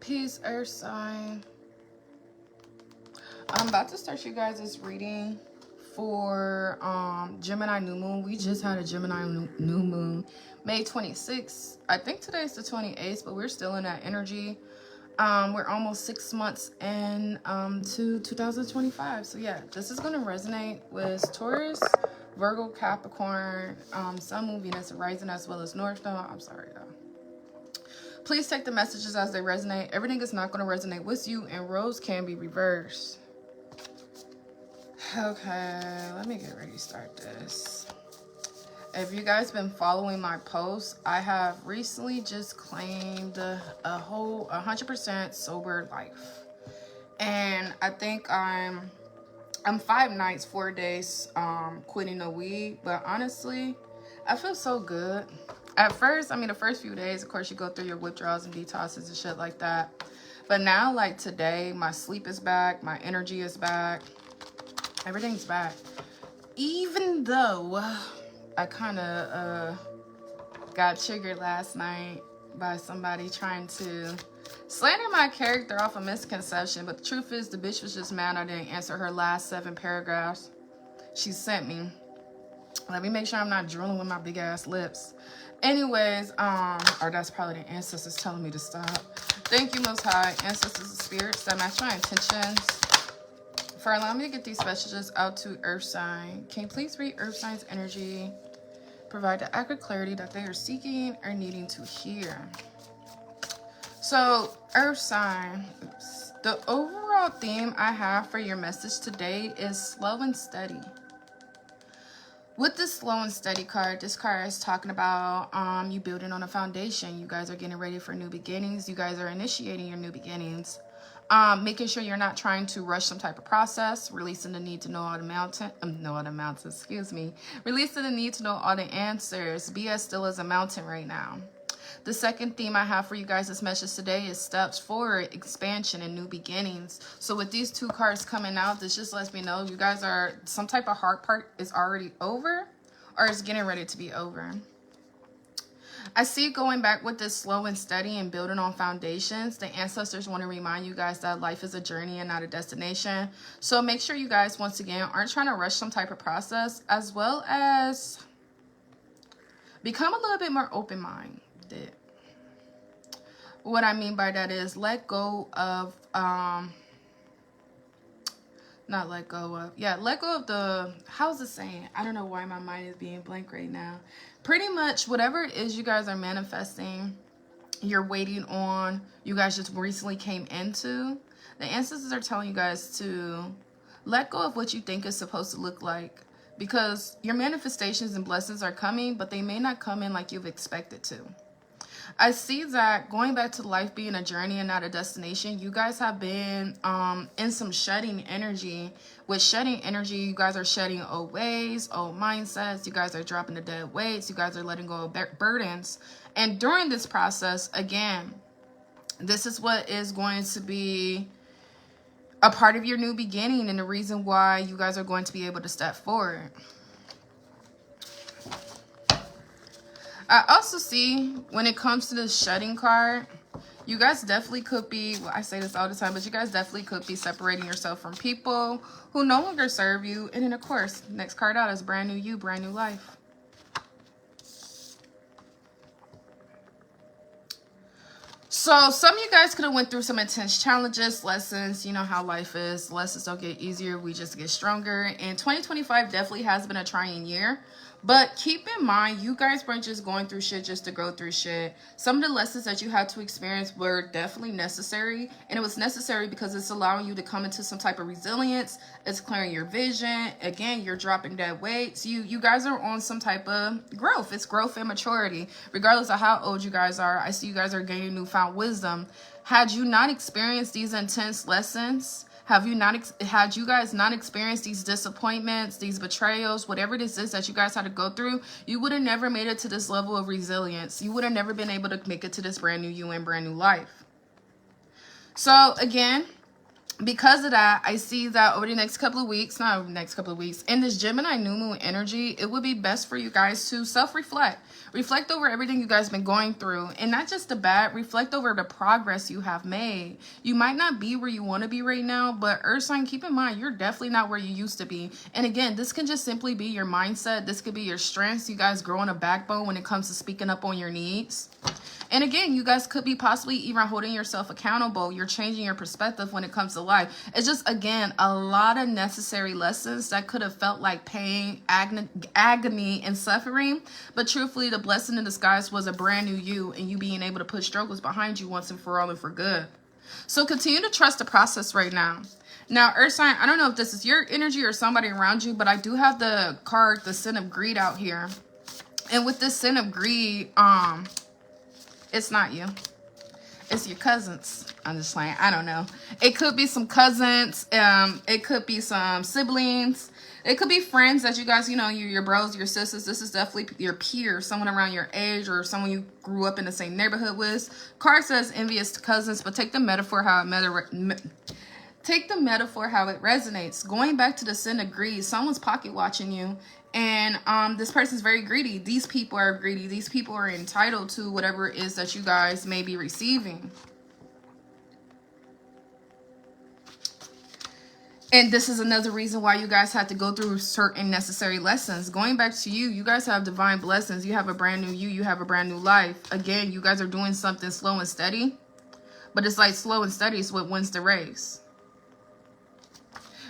Peace, Earth sign. I'm about to start you guys' reading for Gemini new moon. We just had a Gemini new moon May 26th. I think today's the 28th, but we're still in that energy. We're almost 6 months in to 2025. So yeah, this is going to resonate with Taurus, Virgo, Capricorn, Sun, Moon, Venus, Rising, as well as North Node. I'm sorry though. Please take the messages as they resonate. Everything is not going to resonate with you, and roles can be reversed. Okay, let me get ready to start this. If you guys been following my posts, I have recently just claimed a whole 100% sober life. And I think I'm 5 nights, 4 days quitting the weed. But honestly, I feel so good. At first, the first few days, of course, you go through your withdrawals and detoxes and shit like that. But now, like today, my sleep is back. My energy is back. Everything's back. Even though I kind of got triggered last night by somebody trying to slander my character off a misconception. But the truth is, the bitch was just mad I didn't answer her last 7 paragraphs she sent me. Let me make sure I'm not drooling with my big ass lips. Anyways, or that's probably the ancestors telling me to stop. Thank you, Most High, ancestors and spirits that match my intentions, for allowing me to get these messages out to Earth sign. Can you please read Earth sign's energy? Provide the accurate clarity that they are seeking or needing to hear. So, Earth sign, the overall theme I have for your message today is slow and steady. With this slow and steady card, this card is talking about you building on a foundation. You guys are getting ready for new beginnings. You guys are initiating your new beginnings. Making sure you're not trying to rush some type of process. Releasing the need to know all the Releasing the need to know all the answers. Be as still as a mountain right now. The second theme I have for you guys this message today is steps forward, expansion, and new beginnings. So with these 2 cards coming out, this just lets me know you guys are, some type of hard part is already over or is getting ready to be over. I see going back with this slow and steady and building on foundations. The ancestors want to remind you guys that life is a journey and not a destination. So make sure you guys, once again, aren't trying to rush some type of process, as well as become a little bit more open-minded. What I mean by that is let go of let go of the, how's it saying? I don't know why my mind is being blank right now. Pretty much whatever it is you guys are manifesting, you're waiting on, you guys just recently came into, the ancestors are telling you guys to let go of what you think is supposed to look like, because your manifestations and blessings are coming, but they may not come in like you've expected to. I see that going back to life being a journey and not a destination, you guys have been in some shedding energy. With shedding energy, you guys are shedding old ways, old mindsets. You guys are dropping the dead weights. You guys are letting go of burdens. And during this process, again, this is what is going to be a part of your new beginning and the reason why you guys are going to be able to step forward. I also see when it comes to the shedding card, you guys definitely could be, well, I say this all the time, but you guys definitely could be separating yourself from people who no longer serve you. And then, of course, next card out is brand new you, brand new life. So some of you guys could have went through some intense challenges, lessons. You know how life is. Lessons don't get easier. We just get stronger. And 2025 definitely has been a trying year. But keep in mind, you guys weren't just going through shit just to go through shit. Some of the lessons that you had to experience were definitely necessary. And it was necessary because it's allowing you to come into some type of resilience. It's clearing your vision. Again, you're dropping dead weights. You guys are on some type of growth. It's growth and maturity. Regardless of how old you guys are, I see you guys are gaining newfound wisdom. Had you not experienced these intense lessons, had you guys not experienced these disappointments, these betrayals, whatever this is that you guys had to go through, you would have never made it to this level of resilience. You would have never been able to make it to this brand new you and brand new life. So again, because of that, I see that over the next couple of weeks, not over the next couple of weeks, in this Gemini new moon energy, it would be best for you guys to self-reflect. Reflect over everything you guys have been going through. And not just the bad, reflect over the progress you have made. You might not be where you want to be right now, but Earth sign, keep in mind, you're definitely not where you used to be. And again, this can just simply be your mindset. This could be your strengths. You guys growing a backbone when it comes to speaking up on your needs. And again, you guys could be possibly even holding yourself accountable. You're changing your perspective when it comes to life. It's just, again, a lot of necessary lessons that could have felt like pain, agony, and suffering. But truthfully, the blessing in disguise was a brand new you and you being able to put struggles behind you once and for all and for good. So continue to trust the process right now. Now, Earth sign, I don't know if this is your energy or somebody around you, but I do have the card, the Sin of Greed out here. And with this Sin of Greed, it's not you. It's your cousins. I'm just playing. I don't know. It could be some cousins. It could be some siblings. It could be friends that you guys, you know, your bros, your sisters. This is definitely your peer, someone around your age or someone you grew up in the same neighborhood with. Card says envious cousins, but take the metaphor how it resonates. Going back to the Sin of Greed, someone's pocket watching you. And this person's very greedy. These people are greedy. These people are entitled to whatever it is that you guys may be receiving. And this is another reason why you guys have to go through certain necessary lessons. Going back to you, you guys have divine blessings. You have a brand new you. You have a brand new life. Again, you guys are doing something slow and steady. But it's like slow and steady is what wins the race.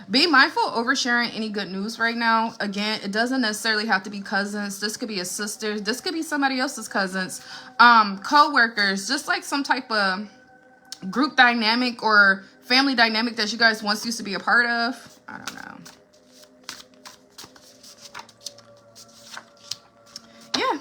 Be mindful oversharing any good news right now. Again, it doesn't necessarily have to be cousins. This could be a sister. This could be somebody else's cousins. Co-workers. Just like some type of group dynamic or family dynamic that you guys once used to be a part of. I don't know. Yeah.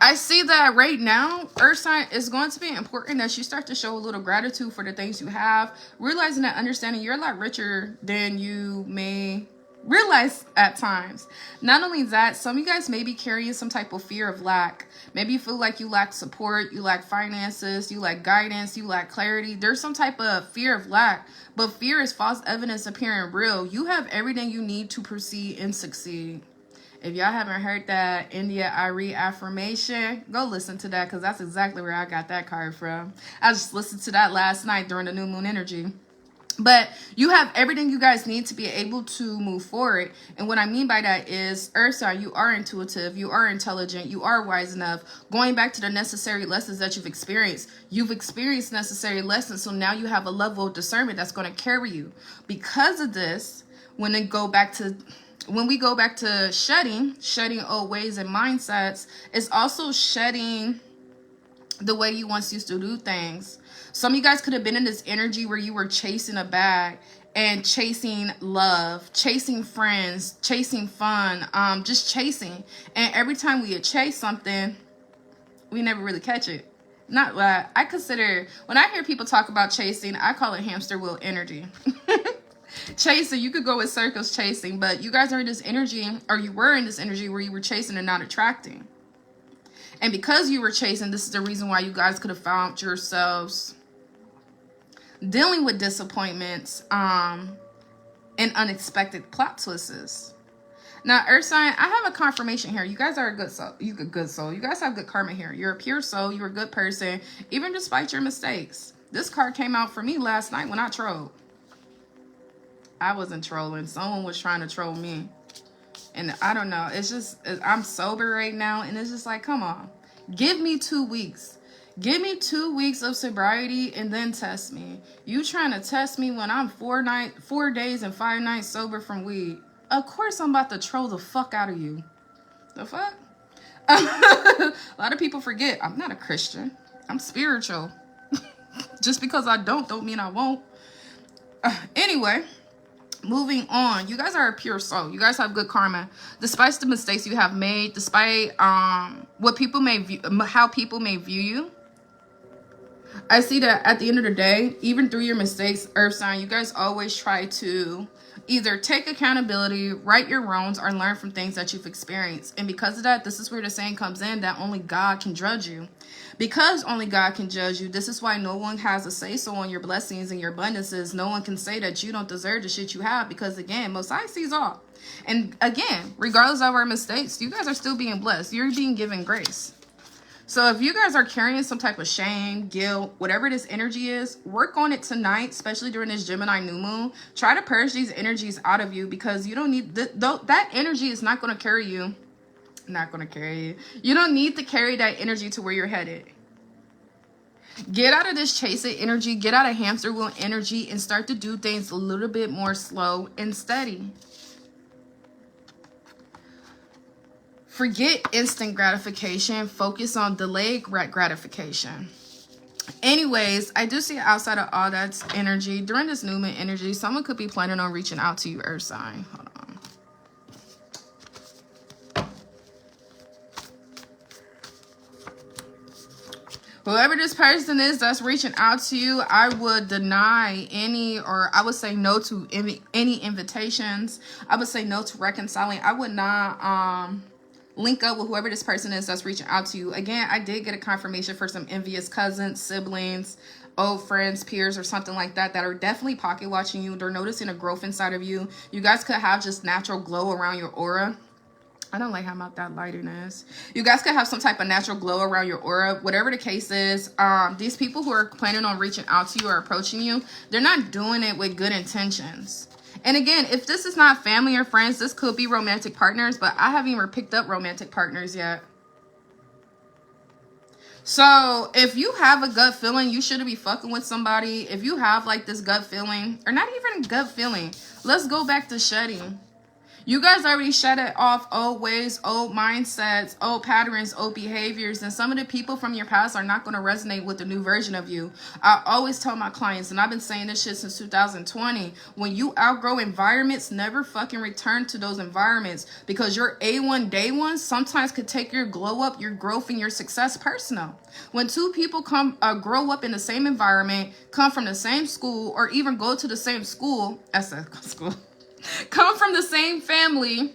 I see that right now, Earth sign, is going to be important that you start to show a little gratitude for the things you have. Realizing that understanding you're a lot richer than you may realize at times. Not only that, some of you guys may be carrying some type of fear of lack. Maybe you feel like you lack support, you lack finances, you lack guidance, you lack clarity. There's some type of fear of lack, but fear is false evidence appearing real. You have everything you need to proceed and succeed. If y'all haven't heard that India Arie affirmation, go listen to that because that's exactly where I got that card from. I just listened to that last night during the new moon energy. But you have everything you guys need to be able to move forward. And what I mean by that is, Earth sign, you are intuitive, you are intelligent, you are wise enough. Going back to the necessary lessons that you've experienced necessary lessons. So now you have a level of discernment that's going to carry you. Because of this, when we go back to shedding old ways and mindsets, it's also shedding the way you once used to do things. Some of you guys could have been in this energy where you were chasing a bag and chasing love, chasing friends, chasing fun, just chasing. And every time we chase something, we never really catch it. Not that I consider, when I hear people talk about chasing, I call it hamster wheel energy. Chasing, you could go with circles chasing, but you guys are in this energy, or you were in this energy where you were chasing and not attracting. And because you were chasing, this is the reason why you guys could have found yourselves dealing with disappointments and unexpected plot twists. Now, Earth sign, I have a confirmation here. You guys are a good soul. You guys have good karma here. You're a pure soul. You're a good person, even despite your mistakes. This card came out for me last night when I trolled. I wasn't trolling. Someone was trying to troll me. And I don't know. It's just, I'm sober right now. And it's just like, come on. Give me 2 weeks. Give me 2 weeks of sobriety and then test me. You trying to test me when I'm 4 days and 5 nights sober from weed. Of course I'm about to troll the fuck out of you. The fuck? A lot of people forget. I'm not a Christian. I'm spiritual. Just because I don't mean I won't. Anyway. Moving on, you guys are a pure soul. You guys have good karma, despite the mistakes you have made, despite what people may view, how people may view you. I see that at the end of the day, even through your mistakes, Earth sign, you guys always try to either take accountability, right your wrongs, or learn from things that you've experienced. And because of that, this is where the saying comes in that only God can judge you. Because only God can judge you, this is why no one has a say-so on your blessings and your abundances. No one can say that you don't deserve the shit you have, because again, Most High sees all. And again, regardless of our mistakes, you guys are still being blessed. You're being given grace. So if you guys are carrying some type of shame, guilt, whatever this energy is, work on it tonight, especially during this Gemini new moon. Try to purge these energies out of you, because you don't need that energy is not going to carry you. Not going to carry you. You don't need to carry that energy to where you're headed. Get out of this chase it energy, get out of hamster wheel energy, and start to do things a little bit more slow and steady. Forget instant gratification. Focus on delayed gratification. Anyways, I do see outside of all that energy, during this new moon energy, someone could be planning on reaching out to you, Earth sign. Hold on. Whoever this person is that's reaching out to you, I would deny any, or I would say no to any invitations. I would say no to reconciling. I would not link up with whoever this person is that's reaching out to you. Again, I did get a confirmation for some envious cousins, siblings, old friends, peers, or something like that that are definitely pocket watching you. They're noticing a growth inside of you. You guys could have just natural glow around your aura. I don't like how about that lighting is. You guys could have some type of natural glow around your aura. Whatever the case is, these people who are planning on reaching out to you or approaching you, they're not doing it with good intentions. And again, if this is not family or friends, this could be romantic partners, but I haven't even picked up romantic partners yet. So if you have a gut feeling, you shouldn't be fucking with somebody. If you have like this gut feeling, or not even gut feeling, let's go back to shedding. You guys already shedded off old ways, old mindsets, old patterns, old behaviors, and some of the people from your past are not going to resonate with the new version of you. I always tell my clients, and I've been saying this shit since 2020, when you outgrow environments, never fucking return to those environments, because your A1 day one sometimes could take your glow up, your growth, and your success personal. When two people grow up in the same environment, come from the same school, or even go to the same school, come from the same family,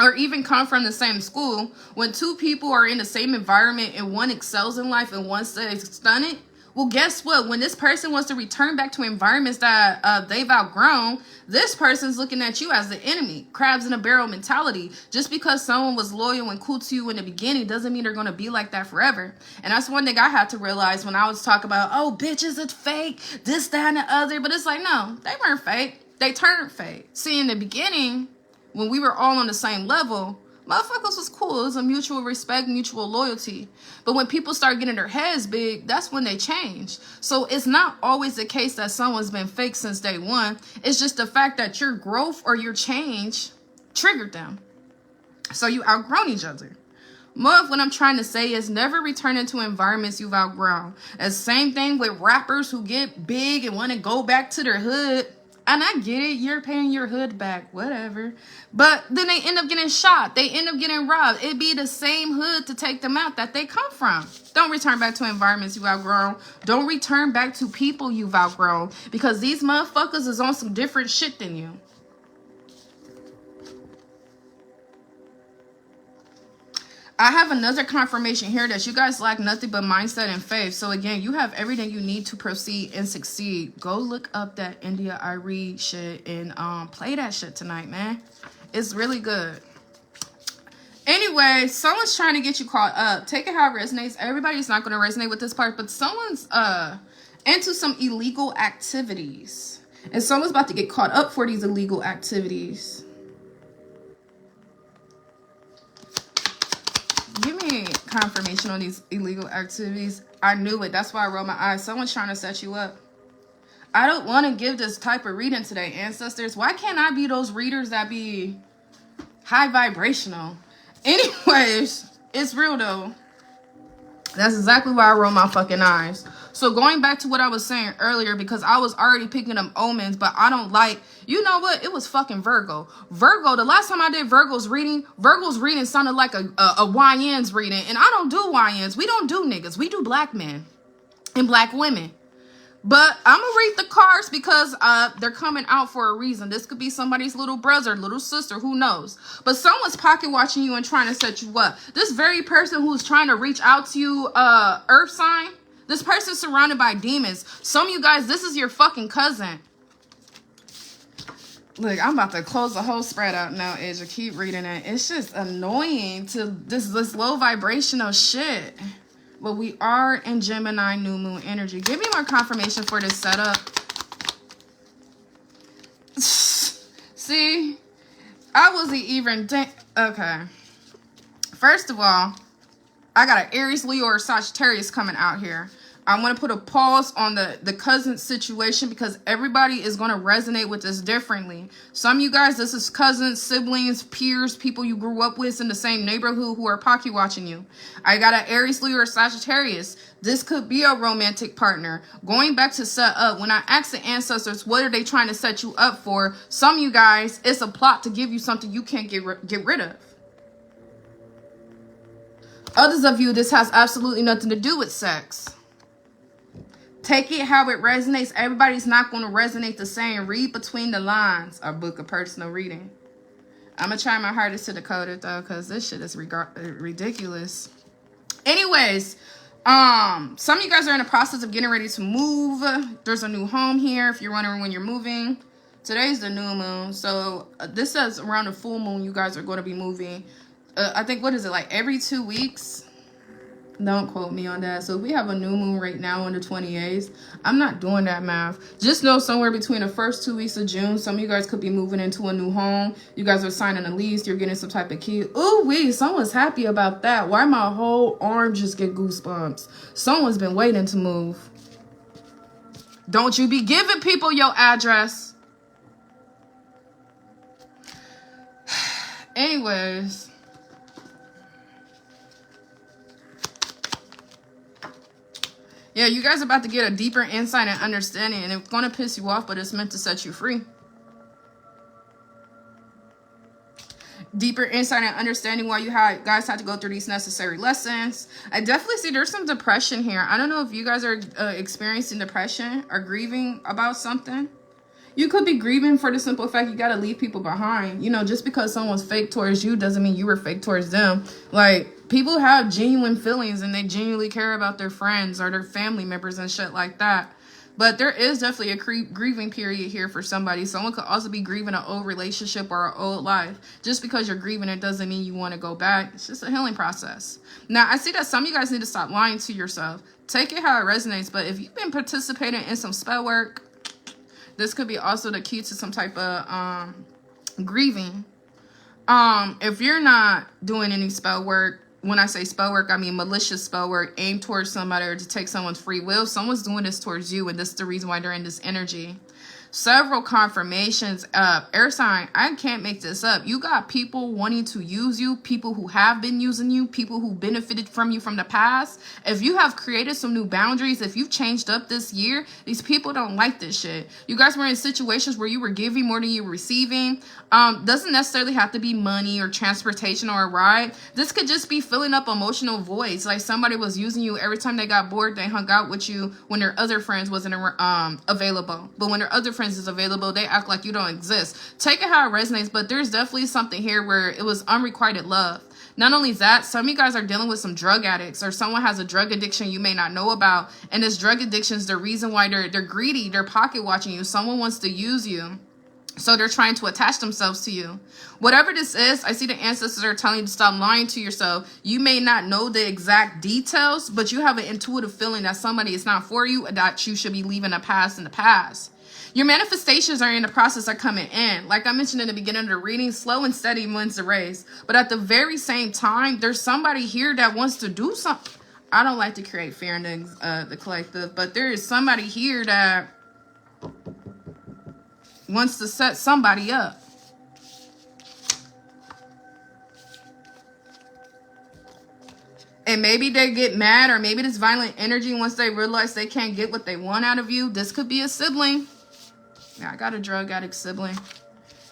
or even come from the same school, when two people are in the same environment and one excels in life and one stays stunted, well, guess what? When this person wants to return back to environments that they've outgrown, this person's looking at you as the enemy. Crabs in a barrel mentality. Just because someone was loyal and cool to you in the beginning doesn't mean they're going to be like that forever. And that's one thing I had to realize when I was talking about, oh, bitches, it's fake, this, that, and the other. But it's like, no, they weren't fake. They turned fake. See, in the beginning, when we were all on the same level, motherfuckers was cool. It was a mutual respect, mutual loyalty. But when people start getting their heads big, that's when they change. So it's not always the case that someone's been fake since day one. It's just the fact that your growth or your change triggered them. So you outgrown each other. More of what I'm trying to say is never return into environments you've outgrown. And same thing with rappers who get big and want to go back to their hood. And I get it, you're paying your hood back, whatever. But then they end up getting shot. They end up getting robbed. It'd be the same hood to take them out that they come from. Don't return back to environments you've outgrown. Don't return back to people you've outgrown. Because these motherfuckers is on some different shit than you. I have another confirmation here that you guys lack nothing but mindset and faith. So again, you have everything you need to proceed and succeed. Go look up that India Arie shit and play that shit tonight, man. It's really good. Anyway, someone's trying to get you caught up. Take it how it resonates. Everybody's not going to resonate with this part, but someone's into some illegal activities. And someone's about to get caught up for these illegal activities. Give me confirmation on these illegal activities. I knew it. That's why I rolled my eyes. Someone's trying to set you up. I don't want to give this type of reading today, ancestors. Why can't I be those readers that be high vibrational? Anyways, it's real though. That's exactly why I roll my fucking eyes. So going back to what I was saying earlier, because I was already picking up omens, but I don't like, you know what? It was fucking Virgo. Virgo, the last time I did Virgo's reading sounded like a YN's reading. And I don't do YNs. We don't do niggas. We do black men. and black women. But I'm going to read the cards because they're coming out for a reason. This could be somebody's little brother, little sister, who knows. But someone's pocket watching you and trying to set you up. This very person who's trying to reach out to you, earth sign, this person's surrounded by demons. Some of you guys, this is your fucking cousin. Look, I'm about to close the whole spread out now, Edge. Keep reading it. It's just annoying to this low vibrational shit. But we are in Gemini new moon energy. Give me more confirmation for this setup. See, I wasn't even okay. First of all, I got an Aries, Leo, or Sagittarius coming out here. I want to put a pause on the cousin situation because everybody is going to resonate with this differently. Some of you guys, this is cousins, siblings, peers, people you grew up with in the same neighborhood who are pocket watching you. I got an Aries, Leo, or Sagittarius. This could be a romantic partner. Going back to set up, when I asked the ancestors, what are they trying to set you up for? Some of you guys, it's a plot to give you something you can't get rid of. Others of you, this has absolutely nothing to do with sex. Take it how it resonates. Everybody's not going to resonate the same. Read between the lines. Or book a personal reading. I'm going to try my hardest to decode it, though, because this shit is ridiculous. Anyways, some of you guys are in the process of getting ready to move. There's a new home here if you're wondering when you're moving. Today's the new moon. So this says around the full moon you guys are going to be moving. I think, what is it, like every 2 weeks? Don't quote me on that. So if we have a new moon right now on the 28th, I'm not doing that math. Just know somewhere between the first 2 weeks of June, some of you guys could be moving into a new home. You guys are signing a lease. You're getting some type of key. Ooh, wee, someone's happy about that. Why my whole arm just get goosebumps? Someone's been waiting to move. Don't you be giving people your address. Anyways. Yeah, you guys are about to get a deeper insight and understanding, and it's going to piss you off, but it's meant to set you free. Deeper insight and understanding why you guys had to go through these necessary lessons. I definitely see there's some depression here. I don't know if you guys are experiencing depression or grieving about something. You could be grieving for the simple fact you got to leave people behind. You know, just because someone's fake towards you doesn't mean you were fake towards them. Like, people have genuine feelings and they genuinely care about their friends or their family members and shit like that. But there is definitely a grieving period here for somebody. Someone could also be grieving an old relationship or an old life. Just because you're grieving it doesn't mean you want to go back. It's just a healing process. Now, I see that some of you guys need to stop lying to yourself. Take it how it resonates. But if you've been participating in some spell work, this could be also the key to some type of grieving. If you're not doing any spell work, when I say spell work, I mean malicious spell work aimed towards somebody or to take someone's free will. Someone's doing this towards you, and this is the reason why they're in this energy. Several confirmations. Air sign, I can't make this up. You got people wanting to use you, people who have been using you, people who benefited from you from the past. If you have created some new boundaries, if you've changed up this year, these people don't like this shit. You guys were in situations where you were giving more than you were receiving. Doesn't necessarily have to be money or transportation or a ride. This could just be filling up emotional voids. Like somebody was using you every time they got bored, they hung out with you when their other friends wasn't available. But when their other friends is available, they act like you don't exist. Take it how it resonates, but there's definitely something here where it was unrequited love. Not only that, some of you guys are dealing with some drug addicts, or someone has a drug addiction you may not know about, and this drug addiction is the reason why they're greedy, they're pocket watching you. Someone wants to use you, so they're trying to attach themselves to you. Whatever this is, I see the ancestors are telling you to stop lying to yourself. You may not know the exact details, but you have an intuitive feeling that somebody is not for you, and that you should be leaving the past in the past. Your manifestations are in the process of coming in. Like I mentioned in the beginning of the reading, slow and steady wins the race. But at the very same time, there's somebody here that wants to do something. I don't like to create fear in the collective, but there is somebody here that wants to set somebody up. And maybe they get mad, or maybe this violent energy, once they realize they can't get what they want out of you. This could be a sibling. Yeah, I got a drug addict sibling.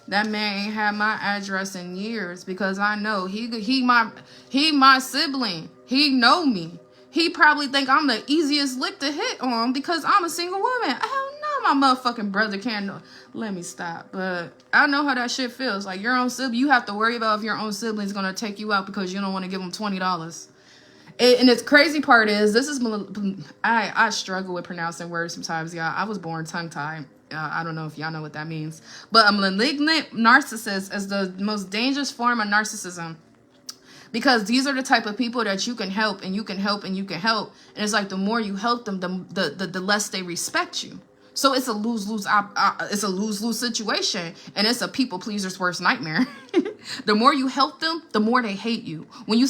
That man ain't had my address in years because I know he my sibling. He know me. He probably think I'm the easiest lick to hit on because I'm a single woman. Hell no, my motherfucking brother can't. Let me stop. But I know how that shit feels. Like your own sibling, you have to worry about if your own sibling's gonna take you out because you don't want to give them $20. And the crazy part is, this is, I struggle with pronouncing words sometimes, y'all. I was born tongue-tied. I don't know if y'all know what that means. But a malignant narcissist is the most dangerous form of narcissism. Because these are the type of people that you can help and you can help and you can help. And it's like the more you help them, the less they respect you. So it's a lose-lose situation. And it's a people pleaser's worst nightmare. The more you help them, the more they hate you. When you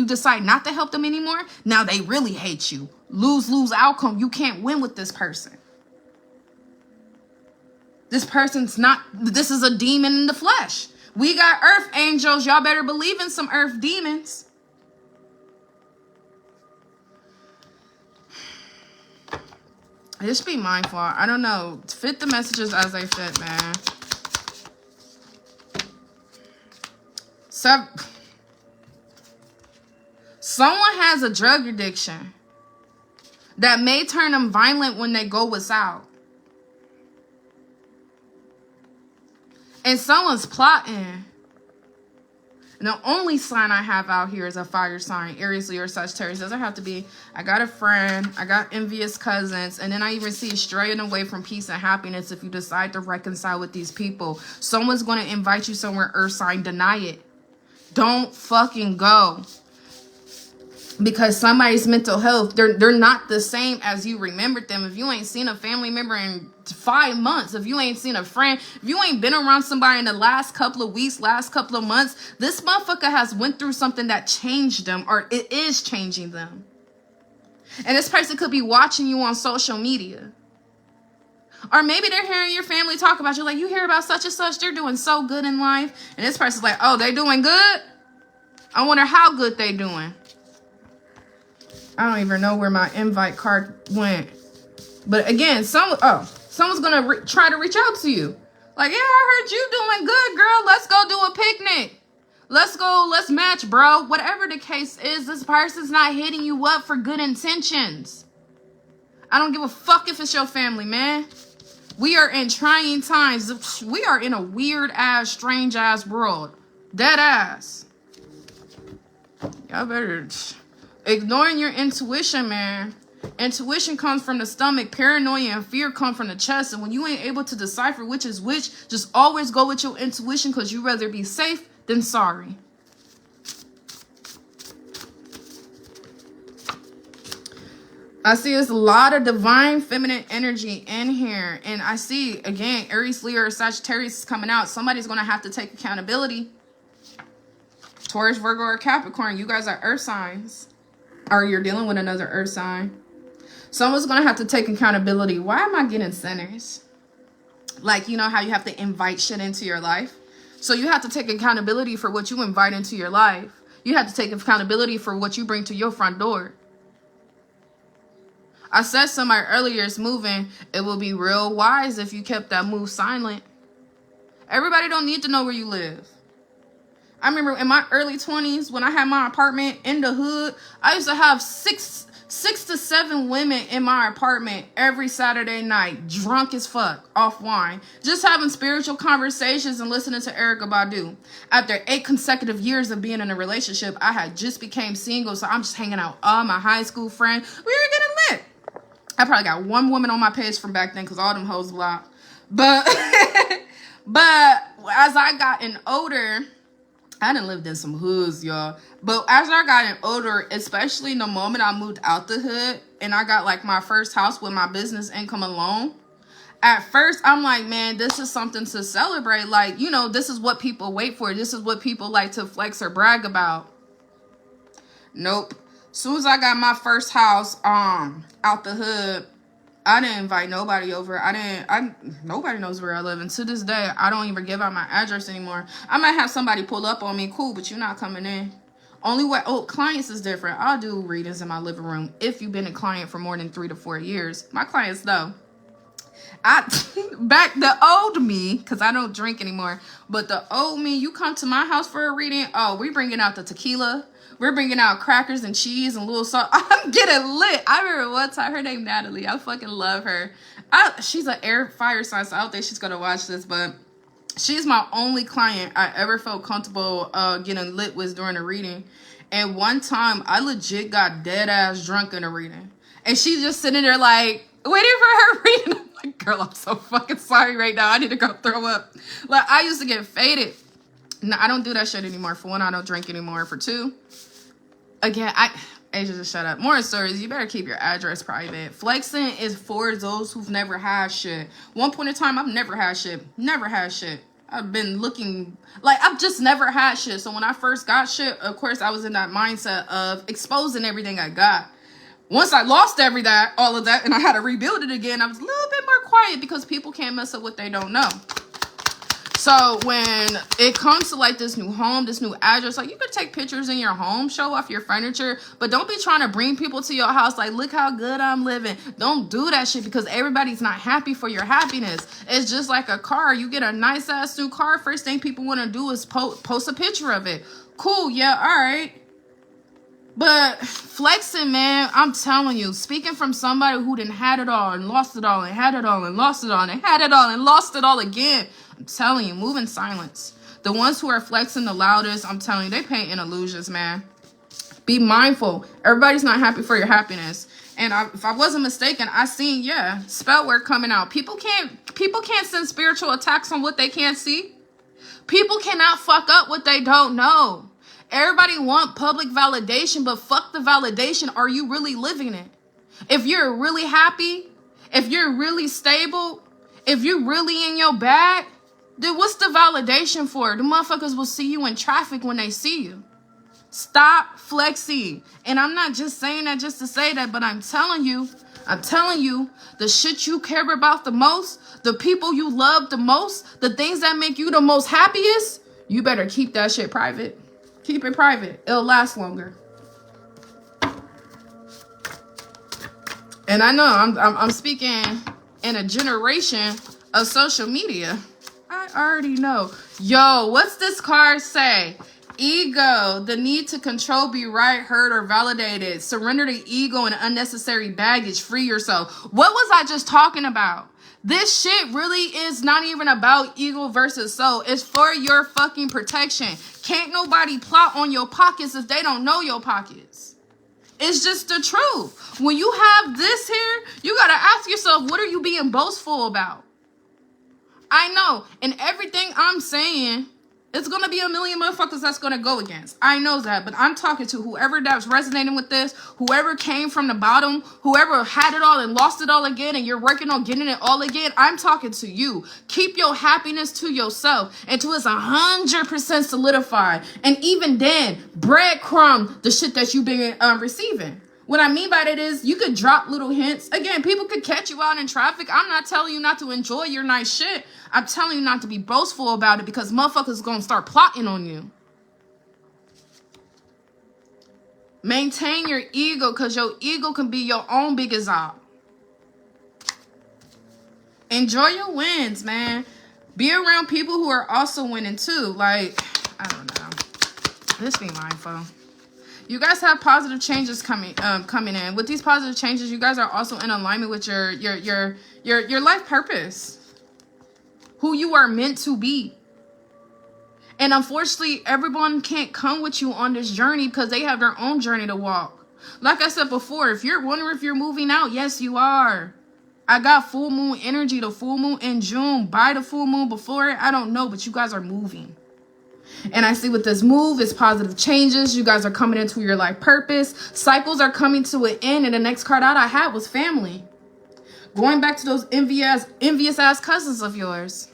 decide not to help them anymore, now they really hate you. Lose-lose outcome. You can't win with this person. This is a demon in the flesh. We got earth angels. Y'all better believe in some earth demons. Just be mindful. I don't know. Fit the messages as they fit, man. Someone has a drug addiction that may turn them violent when they go without. And someone's plotting. And the only sign I have out here is a fire sign, Aries, Leo, or Sagittarius. Doesn't have to be. I got a friend. I got envious cousins. And then I even see straying away from peace and happiness if you decide to reconcile with these people. Someone's going to invite you somewhere, earth sign. Deny it. Don't fucking go. Because somebody's mental health, they're not the same as you remembered them. If you ain't seen a family member in 5 months, if you ain't seen a friend, if you ain't been around somebody in the last couple of weeks, last couple of months, this motherfucker has went through something that changed them, or it is changing them. And this person could be watching you on social media. Or maybe they're hearing your family talk about you, like, you hear about such and such, they're doing so good in life. And this person's like, oh, they doing good? I wonder how good they doing. I don't even know where my invite card went. But again, someone's going to try to reach out to you. Like, yeah, I heard you doing good, girl. Let's go do a picnic. Let's match, bro. Whatever the case is, this person's not hitting you up for good intentions. I don't give a fuck if it's your family, man. We are in trying times. We are in a weird-ass, strange-ass world. Dead ass. Y'all better... Ignoring your intuition, man. Intuition comes from the stomach. Paranoia and fear come from the chest. And when you ain't able to decipher which is which, just always go with your intuition because you'd rather be safe than sorry. I see there's a lot of divine feminine energy in here. And I see, again, Aries, Leo, or Sagittarius is coming out. Somebody's going to have to take accountability. Taurus, Virgo, or Capricorn, you guys are earth signs. Or you're dealing with another earth sign. Someone's going to have to take accountability. Why am I getting sinners? Like, you know how you have to invite shit into your life? So you have to take accountability for what you invite into your life. You have to take accountability for what you bring to your front door. I said somebody earlier is moving. It will be real wise if you kept that move silent. Everybody don't need to know where you live. I remember in my early 20s when I had my apartment in the hood, I used to have six to seven women in my apartment every Saturday night, drunk as fuck, off wine, just having spiritual conversations and listening to Erykah Badu. After 8 consecutive years of being in a relationship, I had just became single, so I'm just hanging out with all my high school friends. We were getting lit. I probably got one woman on my page from back then because all them hoes blocked. But as I gotten older, I done lived in some hoods, y'all. But as I got older, especially in the moment I moved out the hood and I got like my first house with my business income alone, at first I'm like, man, this is something to celebrate. Like, you know, this is what people wait for. This is what people like to flex or brag about. Nope. As soon as I got my first house out the hood, I didn't invite nobody over. Nobody knows where I live. And to this day, I don't even give out my address anymore. I might have somebody pull up on me. Cool, but you're not coming in. Only way, clients is different. I'll do readings in my living room if you've been a client for more than 3 to 4 years. My clients, though, Back the old me, because I don't drink anymore, but the old me, you come to my house for a reading, oh, we bringing out the tequila, we're bringing out crackers and cheese and little salt. I'm getting lit. I remember one time, her name Natalie, I fucking love her. She's an air fire sign, so I don't think she's gonna watch this, but she's my only client I ever felt comfortable getting lit with during a reading. And one time I legit got dead ass drunk in a reading, and she's just sitting there like waiting for her reading. I'm like, girl, I'm so fucking sorry right now. I need to go throw up. Like, I used to get faded. No, I don't do that shit anymore. For one, I don't drink anymore. For two, again, Asia, just shut up. More stories. You better keep your address private. Flexing is for those who've never had shit. One point in time, I've never had shit. Never had shit. I've been looking like I've just never had shit. So when I first got shit, of course, I was in that mindset of exposing everything I got. Once I lost all of that, and I had to rebuild it again, I was a little bit more quiet because people can't mess up what they don't know. So when it comes to like this new home, this new address, like you could take pictures in your home, show off your furniture, but don't be trying to bring people to your house like, look how good I'm living. Don't do that shit because everybody's not happy for your happiness. It's just like a car. You get a nice ass new car. First thing people want to do is post a picture of it. Cool. Yeah. All right. But flexing, man, I'm telling you, speaking from somebody who didn't had it all and lost it all and had it all and lost it all and had it all and lost it all again, I'm telling you, move in silence. The ones who are flexing the loudest, I'm telling you, they painting illusions, man. Be mindful. Everybody's not happy for your happiness. And if I wasn't mistaken, I seen, yeah, spell work coming out. People can't send spiritual attacks on what they can't see. People cannot fuck up what they don't know. Everybody want public validation, but fuck the validation. Are you really living it? If you're really happy, if you're really stable, if you're really in your bag, then what's the validation for? The motherfuckers will see you in traffic when they see you. Stop flexing. And I'm not just saying that just to say that, but I'm telling you, the shit you care about the most, the people you love the most, the things that make you the most happiest, you better keep that shit private. Keep it private. It'll last longer. And I know I'm speaking in a generation of social media. I already know. Yo, what's this card say? Ego, the need to control, be right, heard, or validated. Surrender to ego and unnecessary baggage. Free yourself. What was I just talking about? This shit really is not even about ego versus soul. It's for your fucking protection. Can't nobody plot on your pockets if they don't know your pockets. It's just the truth. When you have this here, you gotta ask yourself, what are you being boastful about? I know, and everything I'm saying, it's gonna be a million motherfuckers that's gonna go against. I know that, but I'm talking to whoever that's resonating with this, whoever came from the bottom, whoever had it all and lost it all again, and you're working on getting it all again. I'm talking to you. Keep your happiness to yourself until it's 100% solidified. And even then, breadcrumb the shit that you've been receiving. What I mean by that is you could drop little hints. Again, people could catch you out in traffic. I'm not telling you not to enjoy your nice shit. I'm telling you not to be boastful about it because motherfuckers gonna start plotting on you. Maintain your ego because your ego can be your own biggest op. Enjoy your wins, man. Be around people who are also winning too. Like, I don't know. Just be mindful. You guys have positive changes coming in. With these positive changes, you guys are also in alignment with your life purpose. Who you are meant to be. And unfortunately, everyone can't come with you on this journey because they have their own journey to walk. Like I said before, if you're wondering if you're moving out, yes, you are. I got full moon energy, the full moon in June. By the full moon before it, I don't know, but you guys are moving. And I see with this move is positive changes. You guys are coming into your life purpose. Cycles are coming to an end. And the next card out I had was family. Going back to those envious ass cousins of yours.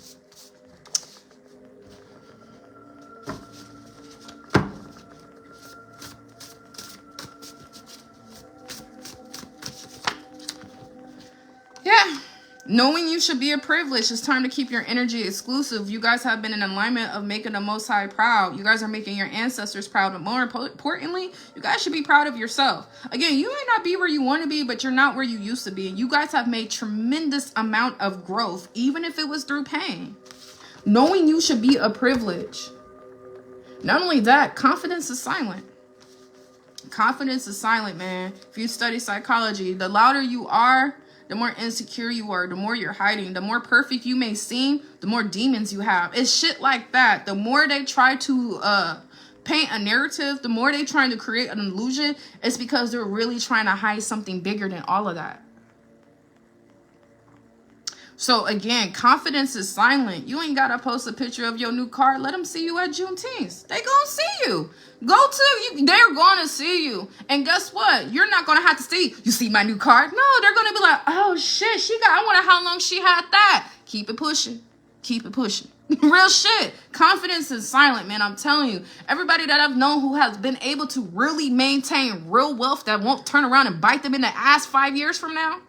Yeah, Knowing you should be a privilege. It's time to keep your energy exclusive. You guys have been in alignment of making the Most High proud. You guys are making your ancestors proud. But more importantly, you guys should be proud of yourself. Again, you may not be where you want to be, but you're not where you used to be. And you guys have made tremendous amount of growth, even if it was through pain. Knowing you should be a privilege. Not only that, confidence is silent. Confidence is silent, man. If you study psychology, the louder you are, the more insecure you are, the more you're hiding, the more perfect you may seem, the more demons you have. It's shit like that. The more they try to paint a narrative, the more they trying to create an illusion, it's because they're really trying to hide something bigger than all of that. So again, confidence is silent. You ain't got to post a picture of your new car. Let them see you at Juneteenth. They gonna see you. They're gonna see you. And guess what? You're not gonna have to see, you see my new car? No, they're gonna be like, oh shit, I wonder how long she had that. Keep it pushing. Keep it pushing. Real shit. Confidence is silent, man. I'm telling you. Everybody that I've known who has been able to really maintain real wealth that won't turn around and bite them in the ass 5 years from now.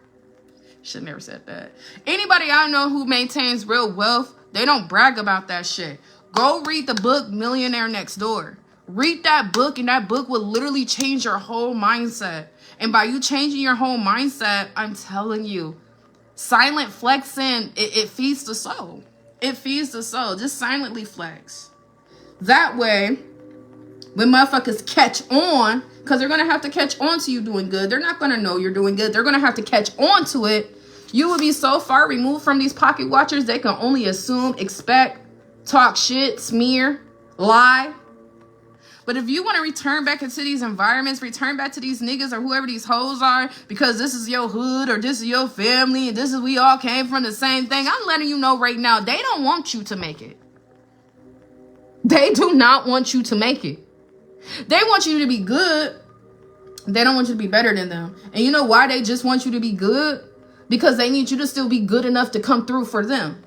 Should never said that. Anybody I know who maintains real wealth, they don't brag about that shit. Go read the book Millionaire Next Door. Read that book, and that book will literally change your whole mindset. And by you changing your whole mindset, I'm telling you, silent flexing, it feeds the soul. It feeds the soul. Just silently flex. That way, when motherfuckers catch on, because they're going to have to catch on to you doing good. They're not going to know you're doing good. They're going to have to catch on to it. You will be so far removed from these pocket watchers, they can only assume, expect, talk shit, smear, lie. But if you want to return back into these environments, return back to these niggas or whoever these hoes are, because this is your hood or this is your family and this is we all came from the same thing, I'm letting you know right now, they don't want you to make it. They do not want you to make it. They want you to be good. They don't want you to be better than them. And you know why they just want you to be good? Because they need you to still be good enough to come through for them.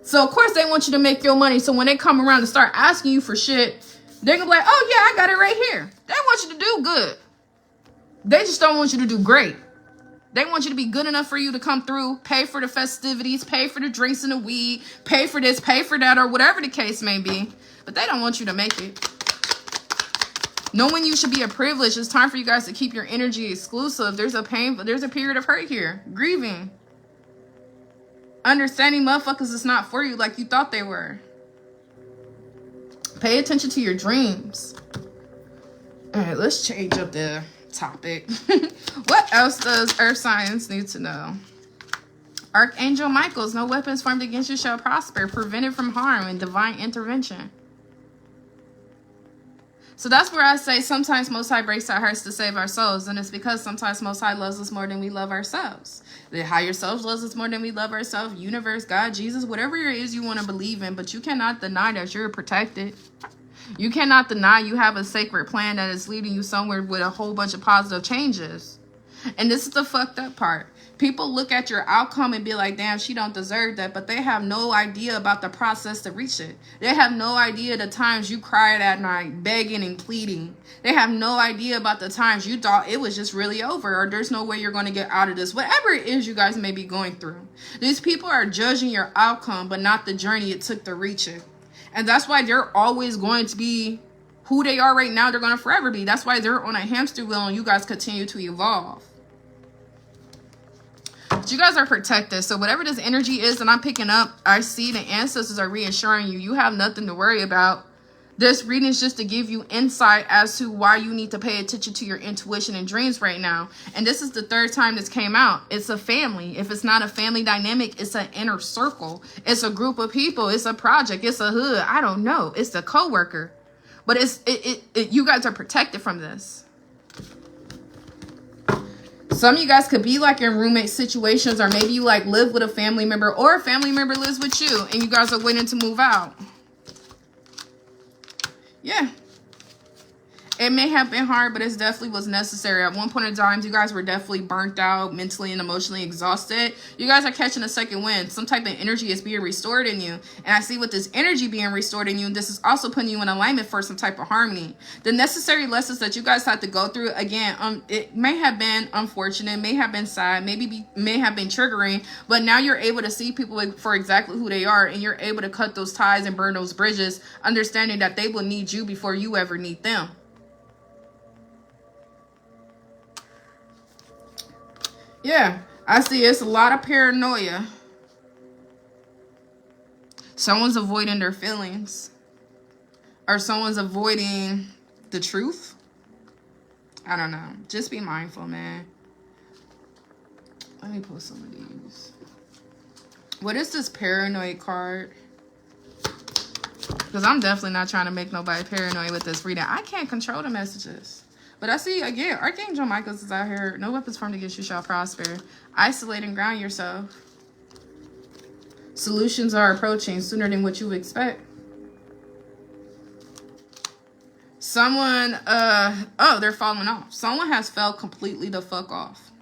So of course they want you to make your money. So when they come around and start asking you for shit, they're gonna be like, oh yeah, I got it right here. They want you to do good. They just don't want you to do great. They want you to be good enough for you to come through, pay for the festivities, pay for the drinks and the weed, pay for this, pay for that, or whatever the case may be. But they don't want you to make it. Knowing you should be a privilege. It's time for you guys to keep your energy exclusive. There's a period of hurt here. Grieving. Understanding motherfuckers is not for you like you thought they were. Pay attention to your dreams. All right, let's change up the topic. What else does Earth Science need to know? Archangel Michael's, no weapons formed against you shall prosper, prevented from harm and divine intervention. So that's where I say sometimes Most High breaks our hearts to save our souls. And it's because sometimes Most High loves us more than we love ourselves. The higher self loves us more than we love ourselves. Universe, God, Jesus, whatever it is you want to believe in. But you cannot deny that you're protected. You cannot deny you have a sacred plan that is leading you somewhere with a whole bunch of positive changes. And this is the fucked up part. People look at your outcome and be like, damn, she don't deserve that. But they have no idea about the process to reach it. They have no idea the times you cried at night, begging and pleading. They have no idea about the times you thought it was just really over, or there's no way you're going to get out of this. Whatever it is you guys may be going through. These people are judging your outcome, but not the journey it took to reach it. And that's why they're always going to be who they are right now. They're going to forever be. That's why they're on a hamster wheel and you guys continue to evolve. But you guys are protected. So whatever this energy is that I'm picking up, I see the ancestors are reassuring you. You have nothing to worry about. This reading is just to give you insight as to why you need to pay attention to your intuition and dreams right now. And this is the third time this came out. It's a family. If it's not a family dynamic, it's an inner circle. It's a group of people. It's a project. It's a hood. I don't know. It's a coworker. But you guys are protected from this. Some of you guys could be like in roommate situations, or maybe you like live with a family member, or a family member lives with you and you guys are waiting to move out. Yeah. It may have been hard, but it definitely was necessary. At one point in time, you guys were definitely burnt out, mentally and emotionally exhausted. You guys are catching a second wind. Some type of energy is being restored in you. And I see with this energy being restored in you, this is also putting you in alignment for some type of harmony. The necessary lessons that you guys had to go through, again, it may have been unfortunate, may have been sad, may have been triggering, but now you're able to see people for exactly who they are, and you're able to cut those ties and burn those bridges, understanding that they will need you before you ever need them. Yeah, I see it's a lot of paranoia. Someone's avoiding their feelings. Or someone's avoiding the truth. I don't know. Just be mindful, man. Let me pull some of these. What is this paranoid card? Because I'm definitely not trying to make nobody paranoid with this reading. I can't control the messages. But I see, again, Archangel Michael is out here. No weapons formed against you shall prosper. Isolate and ground yourself. Solutions are approaching sooner than what you expect. Someone, oh, they're falling off. Someone has fell completely the fuck off.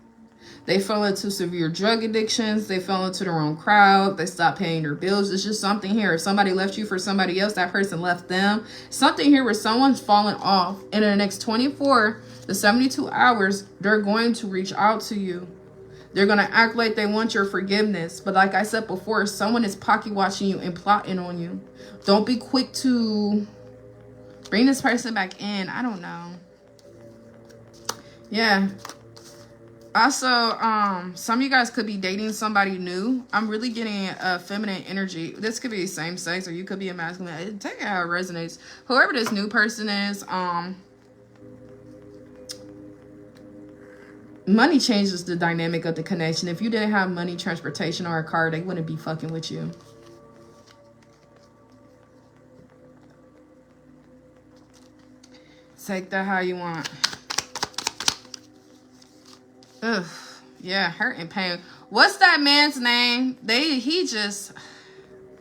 They fell into severe drug addictions. They fell into the wrong crowd. They stopped paying their bills. It's just something here. If somebody left you for somebody else, that person left them. Something here where someone's fallen off. And in the next 24 to 72 hours, they're going to reach out to you. They're going to act like they want your forgiveness. But like I said before, someone is pocket watching you and plotting on you. Don't be quick to bring this person back in. I don't know. Yeah. Also, some of you guys could be dating somebody new. I'm really getting a feminine energy. This could be same sex, or you could be a masculine. Take it how it resonates. Whoever this new person is, money changes the dynamic of the connection. If you didn't have money, transportation, or a car, they wouldn't be fucking with you. Take that how you want. Ugh, yeah, hurt and pain. What's that man's name? He just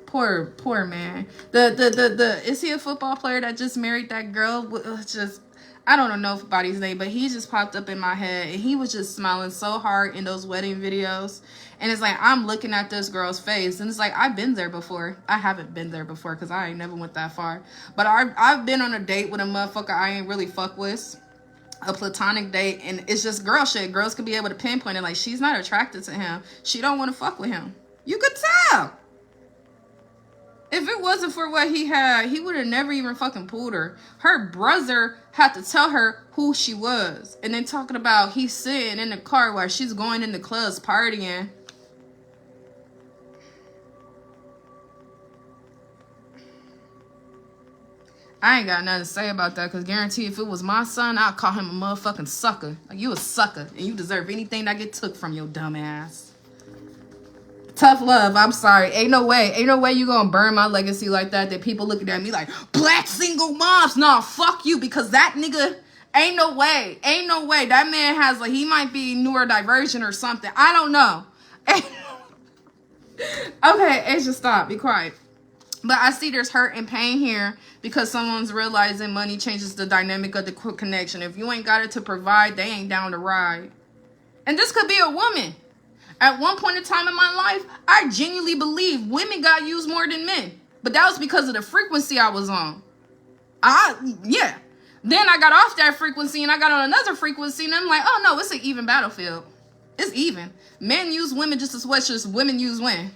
poor man. The is he a football player that just married that girl? Just I don't know nobody's name, but he just popped up in my head, and he was just smiling so hard in those wedding videos. And it's like I'm looking at this girl's face, and it's like I've been there before. I haven't been there before because I ain't never went that far. But I've been on a date with a motherfucker I ain't really fuck with. A platonic date, and it's just girl shit. Girls could be able to pinpoint it, like she's not attracted to him, she don't want to fuck with him. You could tell. If it wasn't for what he had, he would have never even fucking pulled her. Her brother had to tell her who she was, and then talking about he's sitting in the car while she's going in the clubs partying. I ain't got nothing to say about that, because guarantee if it was my son, I'd call him a motherfucking sucker. Like, you a sucker, and you deserve anything that get took from your dumb ass. Tough love, I'm sorry. Ain't no way you gonna burn my legacy like that, that people looking at me like, black single moms. Nah, fuck you, because that nigga, ain't no way. That man has, like, he might be neurodivergent or something. I don't know. Okay, Asia, stop. Be quiet. But I see there's hurt and pain here because someone's realizing money changes the dynamic of the connection. If you ain't got it to provide, they ain't down to ride. And this could be a woman. At one point in time in my life, I genuinely believe women got used more than men. But that was because of the frequency I was on. Yeah. Then I got off that frequency and I got on another frequency, and I'm like, oh no, it's an even battlefield. It's even. Men use women just as much as women use men.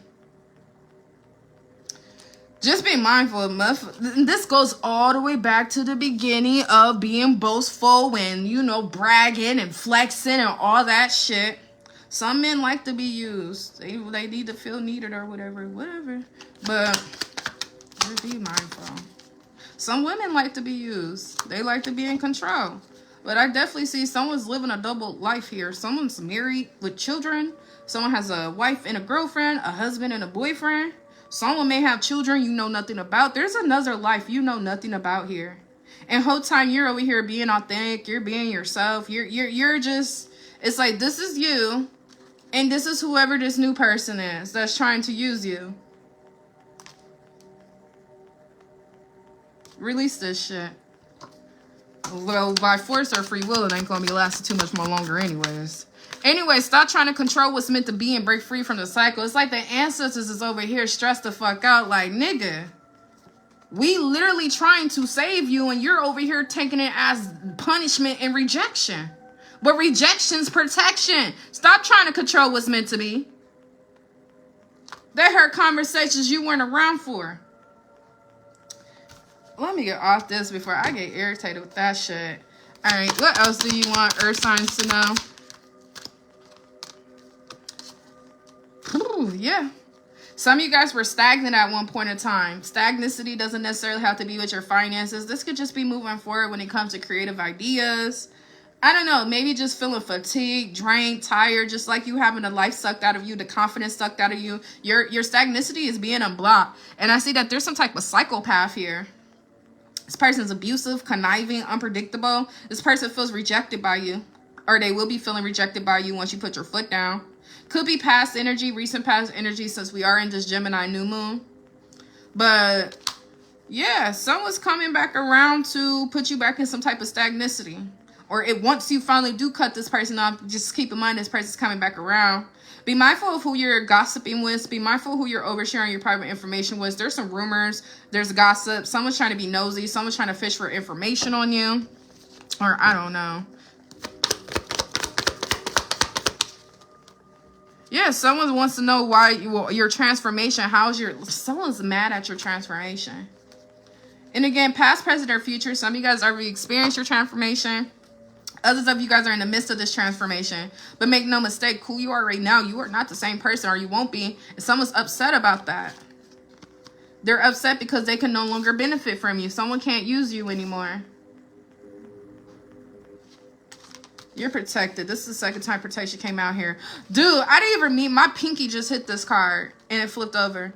Just be mindful of this goes all the way back to the beginning of being boastful and, you know, bragging and flexing and all that shit. Some men like to be used. They need to feel needed or whatever. But just be mindful. Some women like to be used. They like to be in control. But I definitely see someone's living a double life here. Someone's married with children. Someone has a wife and a girlfriend, a husband and a boyfriend. Someone may have children you know nothing about. There's another life you know nothing about here. And whole time you're over here being authentic, you're being yourself. You're just, it's like this is you, and this is whoever this new person is that's trying to use you. Release this shit. Well, by force or free will, it ain't gonna be lasting too much more longer anyways. Anyway, stop trying to control what's meant to be and break free from the cycle. It's like the ancestors is over here stressed the fuck out like, nigga, we literally trying to save you and you're over here taking it as punishment and rejection. But rejection's protection. Stop trying to control what's meant to be. They heard conversations you weren't around for. Let me get off this before I get irritated with that shit. All right, what else do you want earth signs to know? Ooh, yeah. Some of you guys were stagnant at one point in time. Stagnancy doesn't necessarily have to be with your finances. This could just be moving forward when it comes to creative ideas. I don't know, maybe just feeling fatigued, drained, tired, just like you having the life sucked out of you, the confidence sucked out of you. Your stagnicity is being unblocked. And I see that there's some type of psychopath here. This person's abusive, conniving, unpredictable. This person feels rejected by you. Or they will be feeling rejected by you once you put your foot down. Could be past energy, recent past energy, since we are in this Gemini new moon. But yeah, someone's coming back around to put you back in some type of stagnicity. Or once you finally do cut this person off, just keep in mind this person's coming back around. Be mindful of who you're gossiping with. Be mindful of who you're oversharing your private information with. There's some rumors. There's gossip. Someone's trying to be nosy. Someone's trying to fish for information on you. Or I don't know. Yeah, someone wants to know why your transformation. Someone's mad at your transformation. And again, past, present, or future. Some of you guys already experienced your transformation. Others of you guys are in the midst of this transformation. But make no mistake, who you are right now, you are not the same person, or you won't be. And someone's upset about that. They're upset because they can no longer benefit from you. Someone can't use you anymore. You're protected. This is the second time protection came out here. Dude, I didn't even mean, my pinky just hit this card and it flipped over.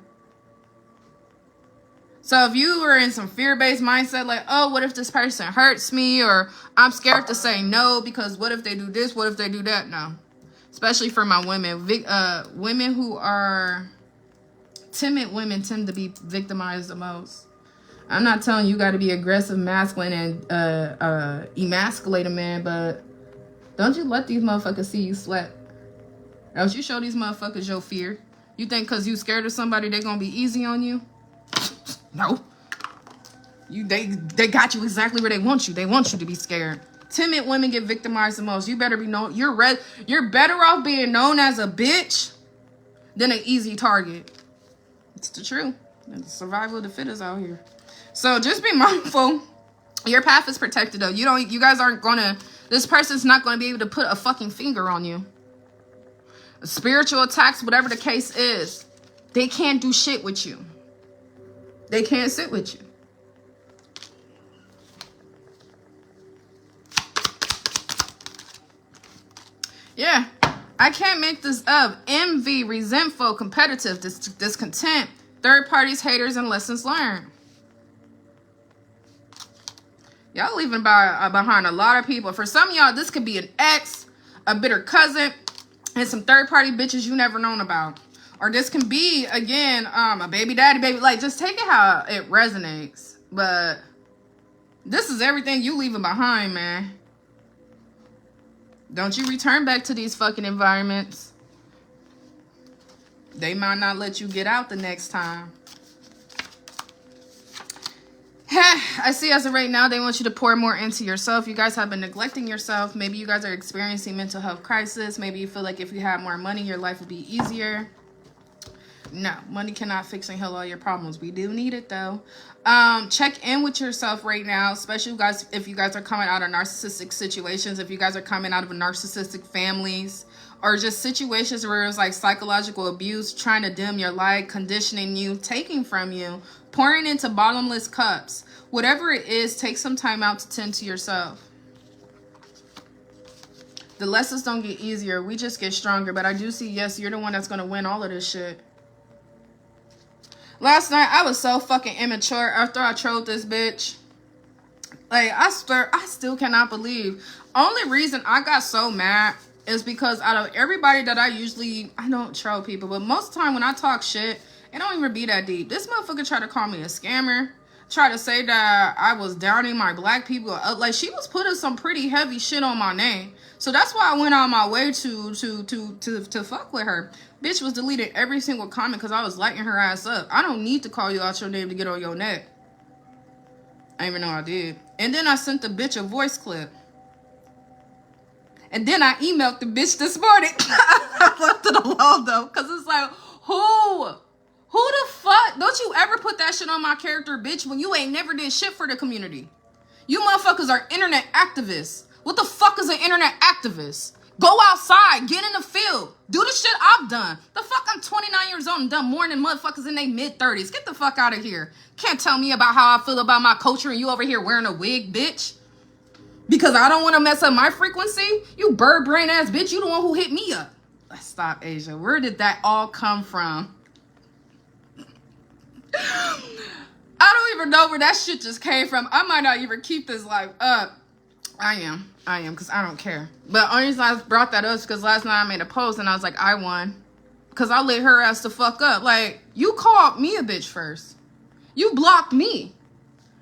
So if you were in some fear-based mindset, like, oh, what if this person hurts me? Or I'm scared to say no because what if they do this? What if they do that? No. Especially for my women. Women who are timid women tend to be victimized the most. I'm not telling you got to be aggressive, masculine, and emasculate a man, but don't you let these motherfuckers see you sweat. Else you show these motherfuckers your fear. You think because you scared of somebody, they're going to be easy on you? No. They got you exactly where they want you. They want you to be scared. Timid women get victimized the most. You better be known. You're better off being known as a bitch than an easy target. It's the truth. It's the survival of the fittest out here. So just be mindful. Your path is protected though. You guys aren't gonna, this person's not gonna be able to put a fucking finger on you. Spiritual attacks, whatever the case is, they can't do shit with you. They can't sit with you. Yeah, I can't make this up. Envy, resentful, competitive, discontent, third parties, haters, and lessons learned. Y'all leaving behind a lot of people. For some of y'all, this could be an ex, a bitter cousin, and some third party bitches you never known about. Or this can be, again, a baby daddy, baby. Like, just take it how it resonates. But this is everything you leaving behind, man. Don't you return back to these fucking environments. They might not let you get out the next time. I see as of right now, they want you to pour more into yourself. You guys have been neglecting yourself. Maybe you guys are experiencing mental health crisis. Maybe you feel like if you had more money, your life would be easier. No, money cannot fix and heal all your problems. We do need it though. Check in with yourself right now, especially if you guys are coming out of narcissistic situations, if you guys are coming out of narcissistic families, or just situations where it's like psychological abuse, trying to dim your light, conditioning you, taking from you, pouring into bottomless cups. Whatever it is, take some time out to tend to yourself. The lessons don't get easier. We just get stronger. But I do see, yes, you're the one that's going to win all of this shit. Last night, I was so fucking immature after I trolled this bitch. Like, I still cannot believe. Only reason I got so mad is because out of everybody that I don't troll people, but most of the time when I talk shit, it don't even be that deep. This motherfucker tried to call me a scammer. try to say that I was downing my black people. Like, she was putting some pretty heavy shit on my name. So that's why I went on my way to fuck with her. Bitch was deleting every single comment because I was lighting her ass up. I don't need to call you out your name to get on your neck. I didn't even know I did. And then I sent the bitch a voice clip. And then I emailed the bitch this morning. I left it alone though, because it's like, who the fuck? Don't you ever put that shit on my character, bitch, when you ain't never did shit for the community. You motherfuckers are internet activists. What the fuck is an internet activist? Go outside, get in the field, do the shit I've done. The fuck, I'm 29 years old and done more than motherfuckers in their mid-30s. Get the fuck out of here. Can't tell me about how I feel about my culture and you over here wearing a wig, bitch. Because I don't want to mess up my frequency? You bird brain ass bitch, you the one who hit me up. Stop, Asia. Where did that all come from? I don't even know where that shit just came from. I might not even keep this life up. I am, because I don't care. But only reason I brought that up is because last night I made a post and I was like, I won. Because I lit her ass the fuck up. Like, you called me a bitch first. You blocked me.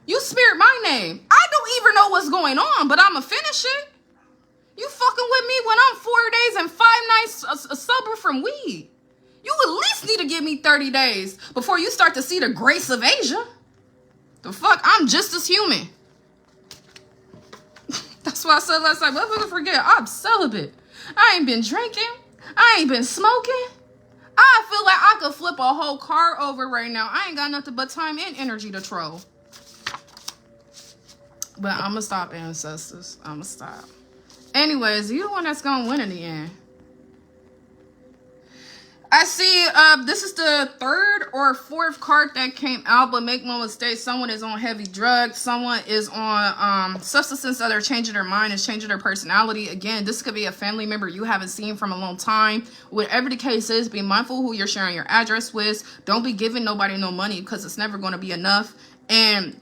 You smeared my name. I don't even know what's going on, but I'ma finish it. You fucking with me when I'm 4 days and 5 nights sober from weed. You at least need to give me 30 days before you start to see the grace of Asia. The fuck? I'm just as human. That's why I said last night, motherfucker, forget, I'm celibate. I ain't been drinking. I ain't been smoking. I feel like I could flip a whole car over right now. I ain't got nothing but time and energy to troll. But I'm gonna stop, ancestors. I'm gonna stop. Anyways, you the one that's gonna win in the end. I see this is the 3rd or 4th card that came out, but make no mistake, someone is on heavy drugs, someone is on substances that are changing their mind, is changing their personality. Again, this could be a family member you haven't seen from a long time. Whatever the case is, be mindful who you're sharing your address with. Don't be giving nobody no money because it's never going to be enough. And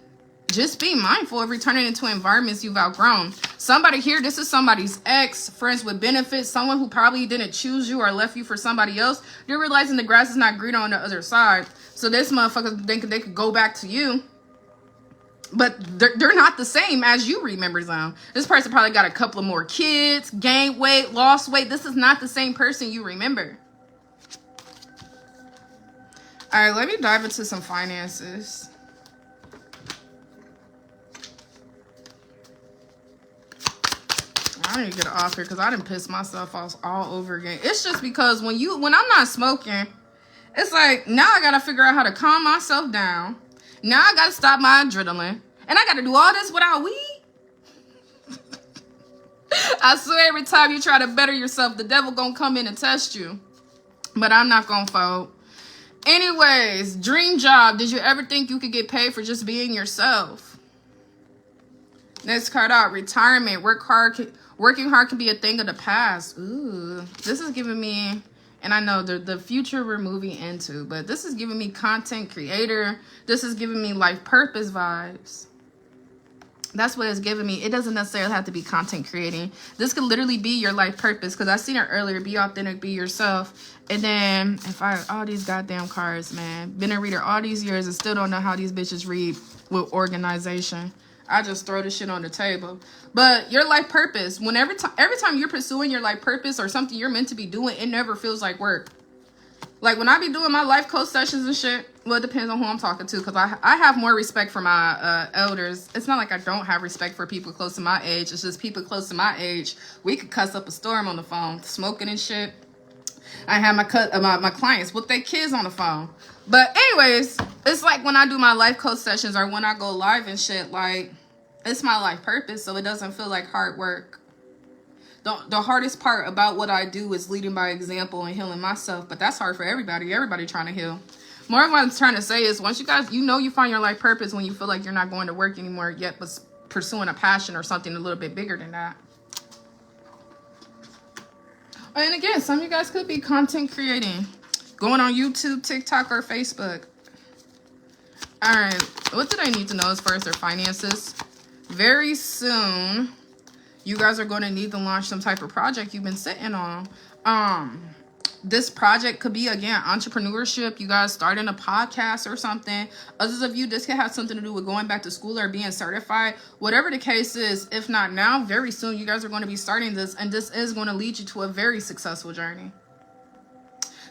just be mindful of returning into environments you've outgrown. Somebody here, this is somebody's ex, friends with benefits, someone who probably didn't choose you or left you for somebody else. You're realizing the grass is not greener on the other side. So this motherfucker, they could go back to you. But they're not the same as you remember them. This person probably got a couple of more kids, gained weight, lost weight. This is not the same person you remember. All right, let me dive into some finances. I need to get an off here because I done pissed myself off all over again. It's just because when I'm not smoking, it's like now I gotta figure out how to calm myself down. Now I gotta stop my adrenaline. And I gotta do all this without weed. I swear every time you try to better yourself, the devil gonna come in and test you. But I'm not gonna fold. Anyways, dream job. Did you ever think you could get paid for just being yourself? Next card out, retirement. Working hard can be a thing of the past. Ooh, this is giving me, and I know the future we're moving into, but this is giving me content creator. This is giving me life purpose vibes. That's what it's giving me. It doesn't necessarily have to be content creating. This could literally be your life purpose, because I seen it earlier. Be authentic, be yourself. And then all these goddamn cards, man. Been a reader all these years and still don't know how these bitches read with organization. I just throw this shit on the table. But your life purpose, every time you're pursuing your life purpose or something you're meant to be doing, it never feels like work. Like when I be doing my life coach sessions and shit, well, it depends on who I'm talking to, because I have more respect for my elders. It's not like I don't have respect for people close to my age. It's just people close to my age, we could cuss up a storm on the phone, smoking and shit. I have my clients with their kids on the phone. But anyways, it's like when I do my life coach sessions or when I go live and shit, like, it's my life purpose, so it doesn't feel like hard work. The hardest part about what I do is leading by example and healing myself, but that's hard for everybody. Everybody trying to heal. More of what I'm trying to say is once you guys, you find your life purpose when you feel like you're not going to work anymore, yet but pursuing a passion or something a little bit bigger than that. And again, some of you guys could be content creating, going on YouTube, TikTok, or Facebook. All right, what do they need to know as far as their finances? Very soon, you guys are going to need to launch some type of project you've been sitting on. This project could be, again, entrepreneurship. You guys starting a podcast or something. Others of you, this could have something to do with going back to school or being certified. Whatever the case is, if not now, very soon you guys are going to be starting this, and this is going to lead you to a very successful journey.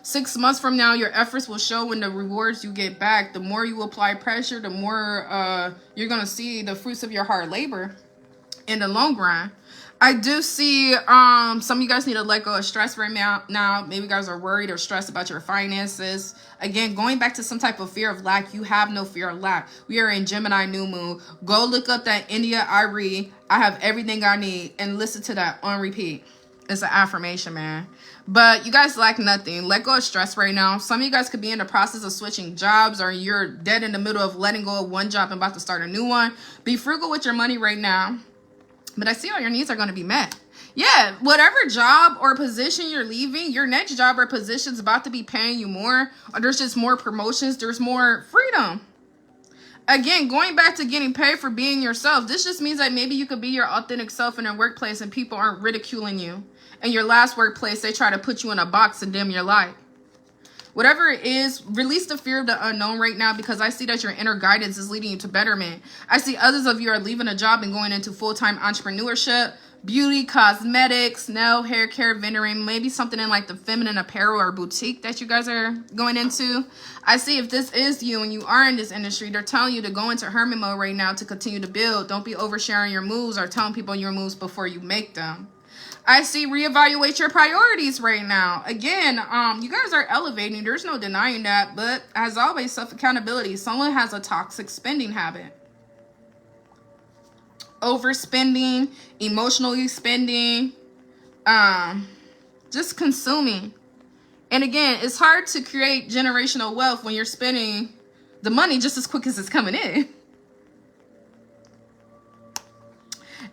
6 months from now, your efforts will show in the rewards you get back. The more you apply pressure, the more you're going to see the fruits of your hard labor in the long run. I do see some of you guys need to let go of stress right now. Maybe you guys are worried or stressed about your finances. Again, going back to some type of fear of lack. You have no fear of lack. We are in Gemini new moon. Go look up that India Arie. I have everything I need, and listen to that on repeat. It's an affirmation, man. But you guys lack nothing. Let go of stress right now. Some of you guys could be in the process of switching jobs, or you're dead in the middle of letting go of one job and about to start a new one. Be frugal with your money right now. But I see all your needs are going to be met. Yeah, whatever job or position you're leaving, your next job or position is about to be paying you more. Or there's just more promotions. There's more freedom. Again, going back to getting paid for being yourself. This just means that maybe you could be your authentic self in a workplace and people aren't ridiculing you. In your last workplace, they try to put you in a box and dim your light. Whatever it is, release the fear of the unknown right now, because I see that your inner guidance is leading you to betterment. I see others of you are leaving a job and going into full-time entrepreneurship, beauty, cosmetics, nail, hair care, vendoring, maybe something in like the feminine apparel or boutique that you guys are going into. I see if this is you and you are in this industry, they're telling you to go into hermit mode right now to continue to build. Don't be oversharing your moves or telling people your moves before you make them. I see reevaluate your priorities right now. Again, you guys are elevating. There's no denying that. But as always, self-accountability. Someone has a toxic spending habit. Overspending, emotionally spending, just consuming. And again, it's hard to create generational wealth when you're spending the money just as quick as it's coming in.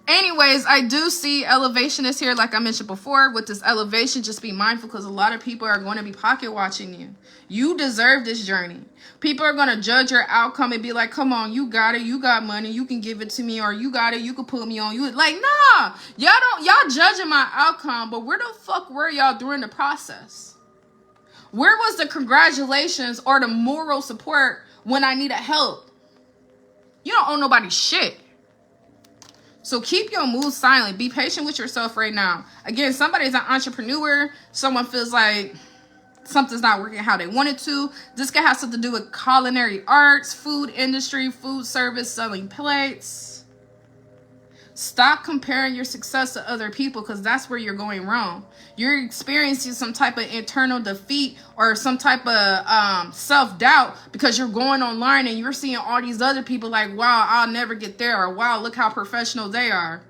Anyways, I do see elevation is here, like I mentioned before. With this elevation, just be mindful, because a lot of people are going to be pocket watching you. You deserve this journey. People are going to judge your outcome and be like, come on, you got it. You got money. You can give it to me, or you got it. You can put me on. You like, nah, y'all judging my outcome, but where the fuck were y'all during the process? Where was the congratulations or the moral support when I needed help? You don't owe nobody shit. So keep your moves silent. Be patient with yourself right now. Again, somebody's an entrepreneur. Someone feels like something's not working how they want it to. This could have something to do with culinary arts, food industry, food service, selling plates. Stop comparing your success to other people, because that's where you're going wrong. You're experiencing some type of internal defeat or some type of self-doubt because you're going online and you're seeing all these other people like, wow, I'll never get there, or wow, look how professional they are.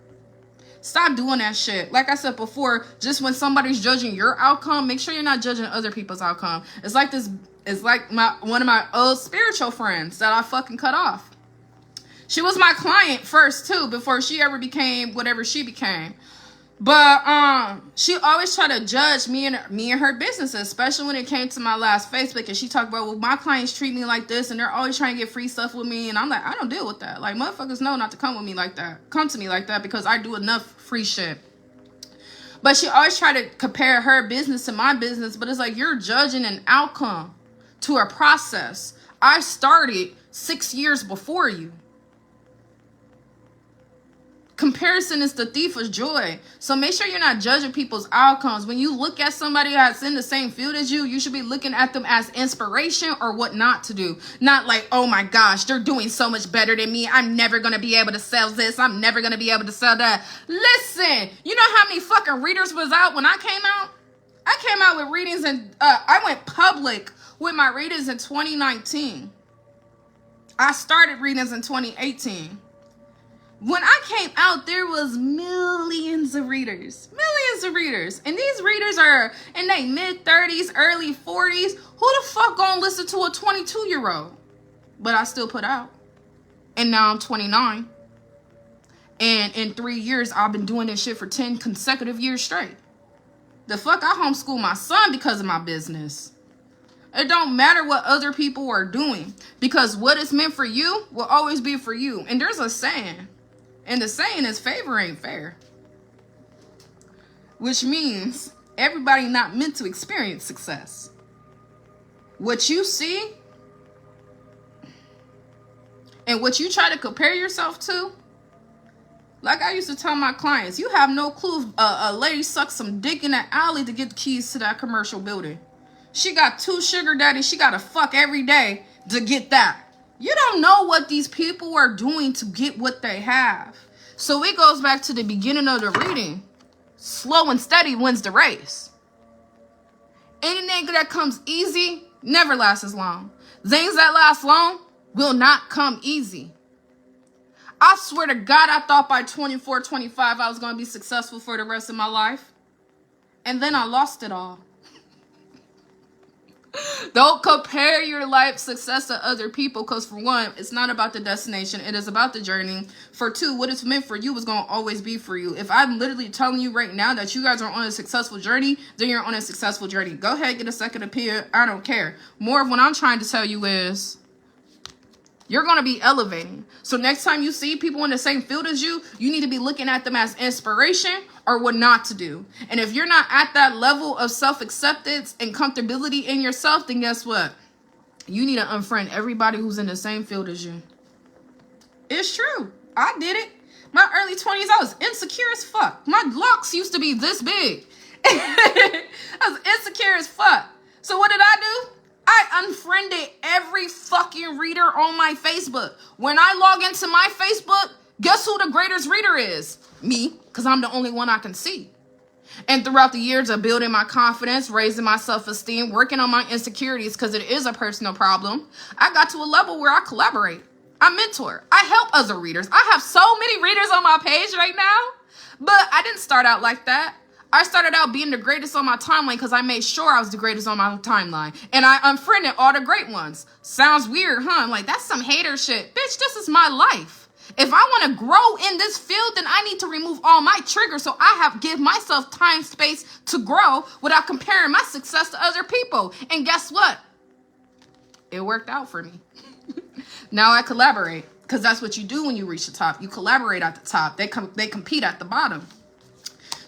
Stop doing that shit. Like I said before, just when somebody's judging your outcome, make sure you're not judging other people's outcome. It's like one of my old spiritual friends that I fucking cut off. She was my client first too, before she ever became whatever she became. But she always tried to judge me and her businesses, especially when it came to my last Facebook. And she talked about, well, my clients treat me like this, and they're always trying to get free stuff with me. And I'm like, I don't deal with that. Like, motherfuckers know not to come to me like that, because I do enough free shit. But she always tried to compare her business to my business. But it's like, you're judging an outcome to a process. I started 6 years before you. Comparison is the thief of joy. So make sure you're not judging people's outcomes. When you look at somebody that's in the same field as you, you should be looking at them as inspiration or what not to do. Not like, oh my gosh, they're doing so much better than me. I'm never going to be able to sell this. I'm never going to be able to sell that. Listen, you know how many fucking readers was out when I came out? I came out with readings, and I went public with my readings in 2019. I started readings in 2018. When I came out, there was millions of readers. And these readers are in their mid-30s, early 40s. Who the fuck gonna listen to a 22-year-old? But I still put out. And now I'm 29. And in 3 years, I've been doing this shit for 10 consecutive years straight. The fuck, I homeschool my son because of my business. It don't matter what other people are doing, because what is meant for you will always be for you. And there's a saying. And the saying is, favor ain't fair. Which means Everybody not meant to experience success. What you see and what you try to compare yourself to, like I used to tell my clients, you have no clue a lady sucked some dick in that alley to get the keys to that commercial building. She got 2 sugar daddies. She got to fuck every day to get that. You don't know what these people are doing to get what they have. So it goes back to the beginning of the reading. Slow and steady wins the race. Anything that comes easy never lasts as long. Things that last long will not come easy. I swear to God, I thought by 24, 25, I was going to be successful for the rest of my life. And then I lost it all. Don't compare your life success to other people, because for one, it's not about the destination. It is about the journey. For two, what it's meant for you is going to always be for you. If I'm literally telling you right now that you guys are on a successful journey, then you're on a successful journey. Go ahead, get a second opinion. I don't care. More of what I'm trying to tell you is you're going to be elevating. So next time you see people in the same field as you, you need to be looking at them as inspiration or what not to do. And if you're not at that level of self-acceptance and comfortability in yourself, then guess what? You need to unfriend everybody who's in the same field as you. It's true. I did it. My early 20s, I was insecure as fuck. My locks used to be this big. I was insecure as fuck. So what did I do? I unfriended every fucking reader on my Facebook. When I log into my Facebook, guess who the greatest reader is? Me, because I'm the only one I can see. And throughout the years of building my confidence, raising my self-esteem, working on my insecurities, because it is a personal problem, I got to a level where I collaborate. I mentor. I help other readers. I have so many readers on my page right now, but I didn't start out like that. I started out being the greatest on my timeline because I made sure I was the greatest on my timeline. And I unfriended all the great ones. Sounds weird, huh? I'm like, that's some hater shit. Bitch, this is my life. If I want to grow in this field, then I need to remove all my triggers so I give myself time, space to grow without comparing my success to other people. And guess what? It worked out for me. Now I collaborate, because that's what you do when you reach the top. You collaborate at the top. They compete at the bottom.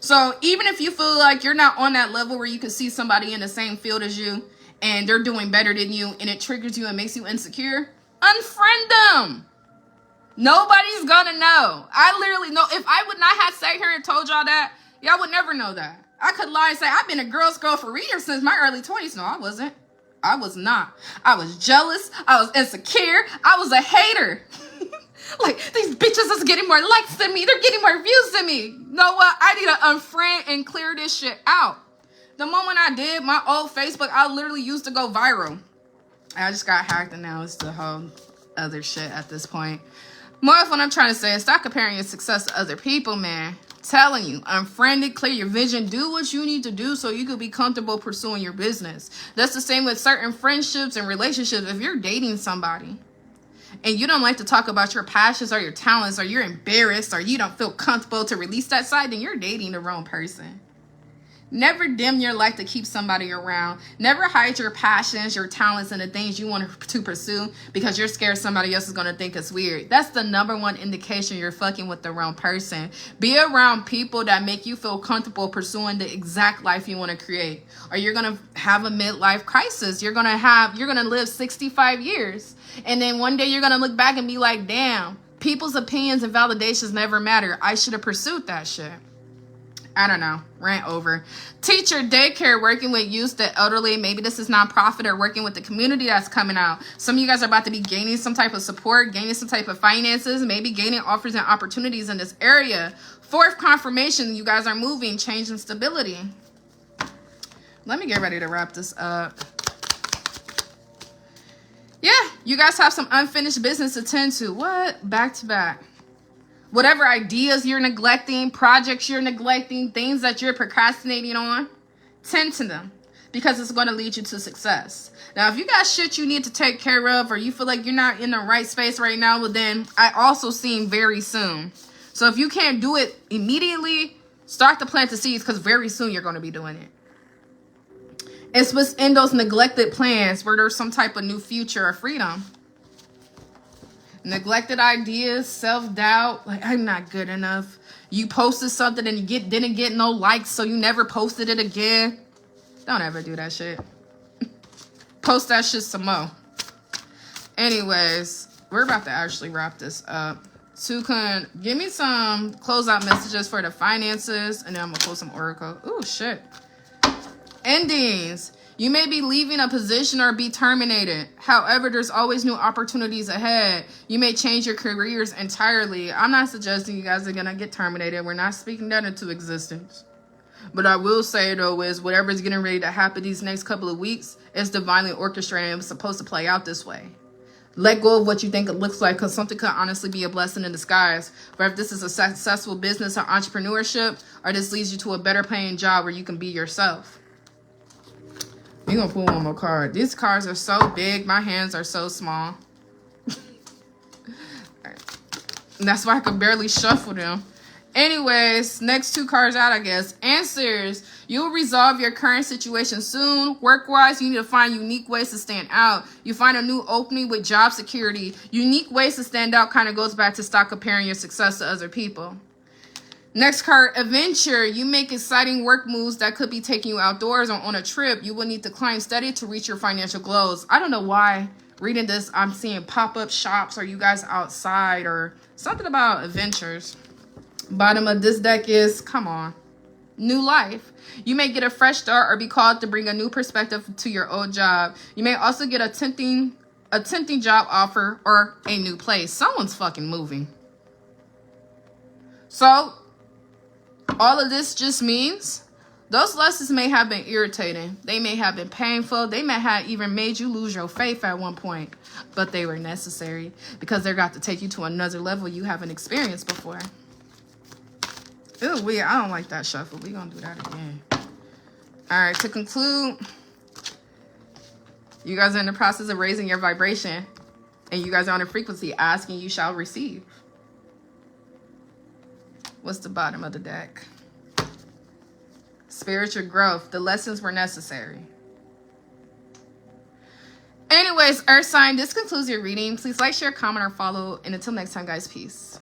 So even if you feel like you're not on that level where you can see somebody in the same field as you and they're doing better than you and it triggers you and makes you insecure, unfriend them. Nobody's gonna know. I literally know. If I would not have sat here and told y'all that, y'all would never know that. I could lie and say I've been a girl's girl for readers since my early 20s. No, I wasn't. I was not. I was jealous. I was insecure. I was a hater. Like, these bitches is getting more likes than me. They're getting more views than me. You know what? I need to unfriend and clear this shit out. The moment I did, my old Facebook, I literally used to go viral. I just got hacked and now it's the whole other shit at this point. More of what I'm trying to say is stop comparing your success to other people, man. Telling you, unfriend it, clear your vision, do what you need to do so you can be comfortable pursuing your business. That's the same with certain friendships and relationships. If you're dating somebody and you don't like to talk about your passions or your talents, or you're embarrassed, or you don't feel comfortable to release that side, then you're dating the wrong person. Never dim your light to keep somebody around. Never hide your passions, your talents, and the things you want to pursue because you're scared somebody else is going to think it's weird. That's the #1 indication you're fucking with the wrong person. Be around people that make you feel comfortable pursuing the exact life you want to create. Or you're going to have a midlife crisis. You're going to live 65 years. And then one day you're going to look back and be like, damn, people's opinions and validations never matter. I should have pursued that shit. I don't know. Rant over. Teacher, daycare, working with youth, the elderly. Maybe this is nonprofit or working with the community that's coming out. Some of you guys are about to be gaining some type of support, gaining some type of finances, maybe gaining offers and opportunities in this area. 4th confirmation, you guys are moving, change, and stability. Let me get ready to wrap this up. Yeah, you guys have some unfinished business to tend to. What? Back to back. Whatever ideas you're neglecting, projects you're neglecting, things that you're procrastinating on, tend to them because it's going to lead you to success. Now, if you got shit you need to take care of or you feel like you're not in the right space right now, well, then I also see very soon. So if you can't do it immediately, start to plant the seeds because very soon you're going to be doing it. It's what's in those neglected plans where there's some type of new future or freedom. Neglected ideas, self-doubt, like I'm not good enough. You posted something and you didn't get no likes, so you never posted it again. Don't ever do that shit. Post that shit some more. Anyways, we're about to actually wrap this up. Sukun, give me some closeout messages for the finances, and then I'm gonna pull some oracle. Ooh, shit. Endings. You may be leaving a position or be terminated. However, there's always new opportunities ahead. You may change your careers entirely. I'm not suggesting you guys are gonna get terminated. We're not speaking that into existence. But I will say, though, is whatever's getting ready to happen these next couple of weeks is divinely orchestrated and it's supposed to play out this way. Let go of what you think it looks like, because something could honestly be a blessing in disguise. But if this is a successful business or entrepreneurship, or this leads you to a better paying job where you can be yourself. We're going to pull one more card. These cards are so big. My hands are so small. And that's why I can barely shuffle them. Anyways, next two cards out, I guess. Answers. You'll resolve your current situation soon. Work-wise, you need to find unique ways to stand out. You find a new opening with job security. Unique ways to stand out kind of goes back to stop comparing your success to other people. Next card, adventure. You make exciting work moves that could be taking you outdoors or on a trip. You will need to climb steady to reach your financial goals. I don't know why reading this, I'm seeing pop-up shops or you guys outside or something about adventures. Bottom of this deck is, come on, new life. You may get a fresh start or be called to bring a new perspective to your old job. You may also get a tempting job offer or a new place. Someone's fucking moving. So, all of this just means those lessons may have been irritating. They may have been painful. They may have even made you lose your faith at one point. But they were necessary because they're got to take you to another level you haven't experienced before. Ooh, weird. I don't like that shuffle. We're going to do that again. All right, to conclude, you guys are in the process of raising your vibration. And you guys are on a frequency. Asking, you shall receive. What's the bottom of the deck? Spiritual growth. The lessons were necessary. Anyways, Earth sign, this concludes your reading. Please like, share, comment, or follow. And until next time, guys, peace.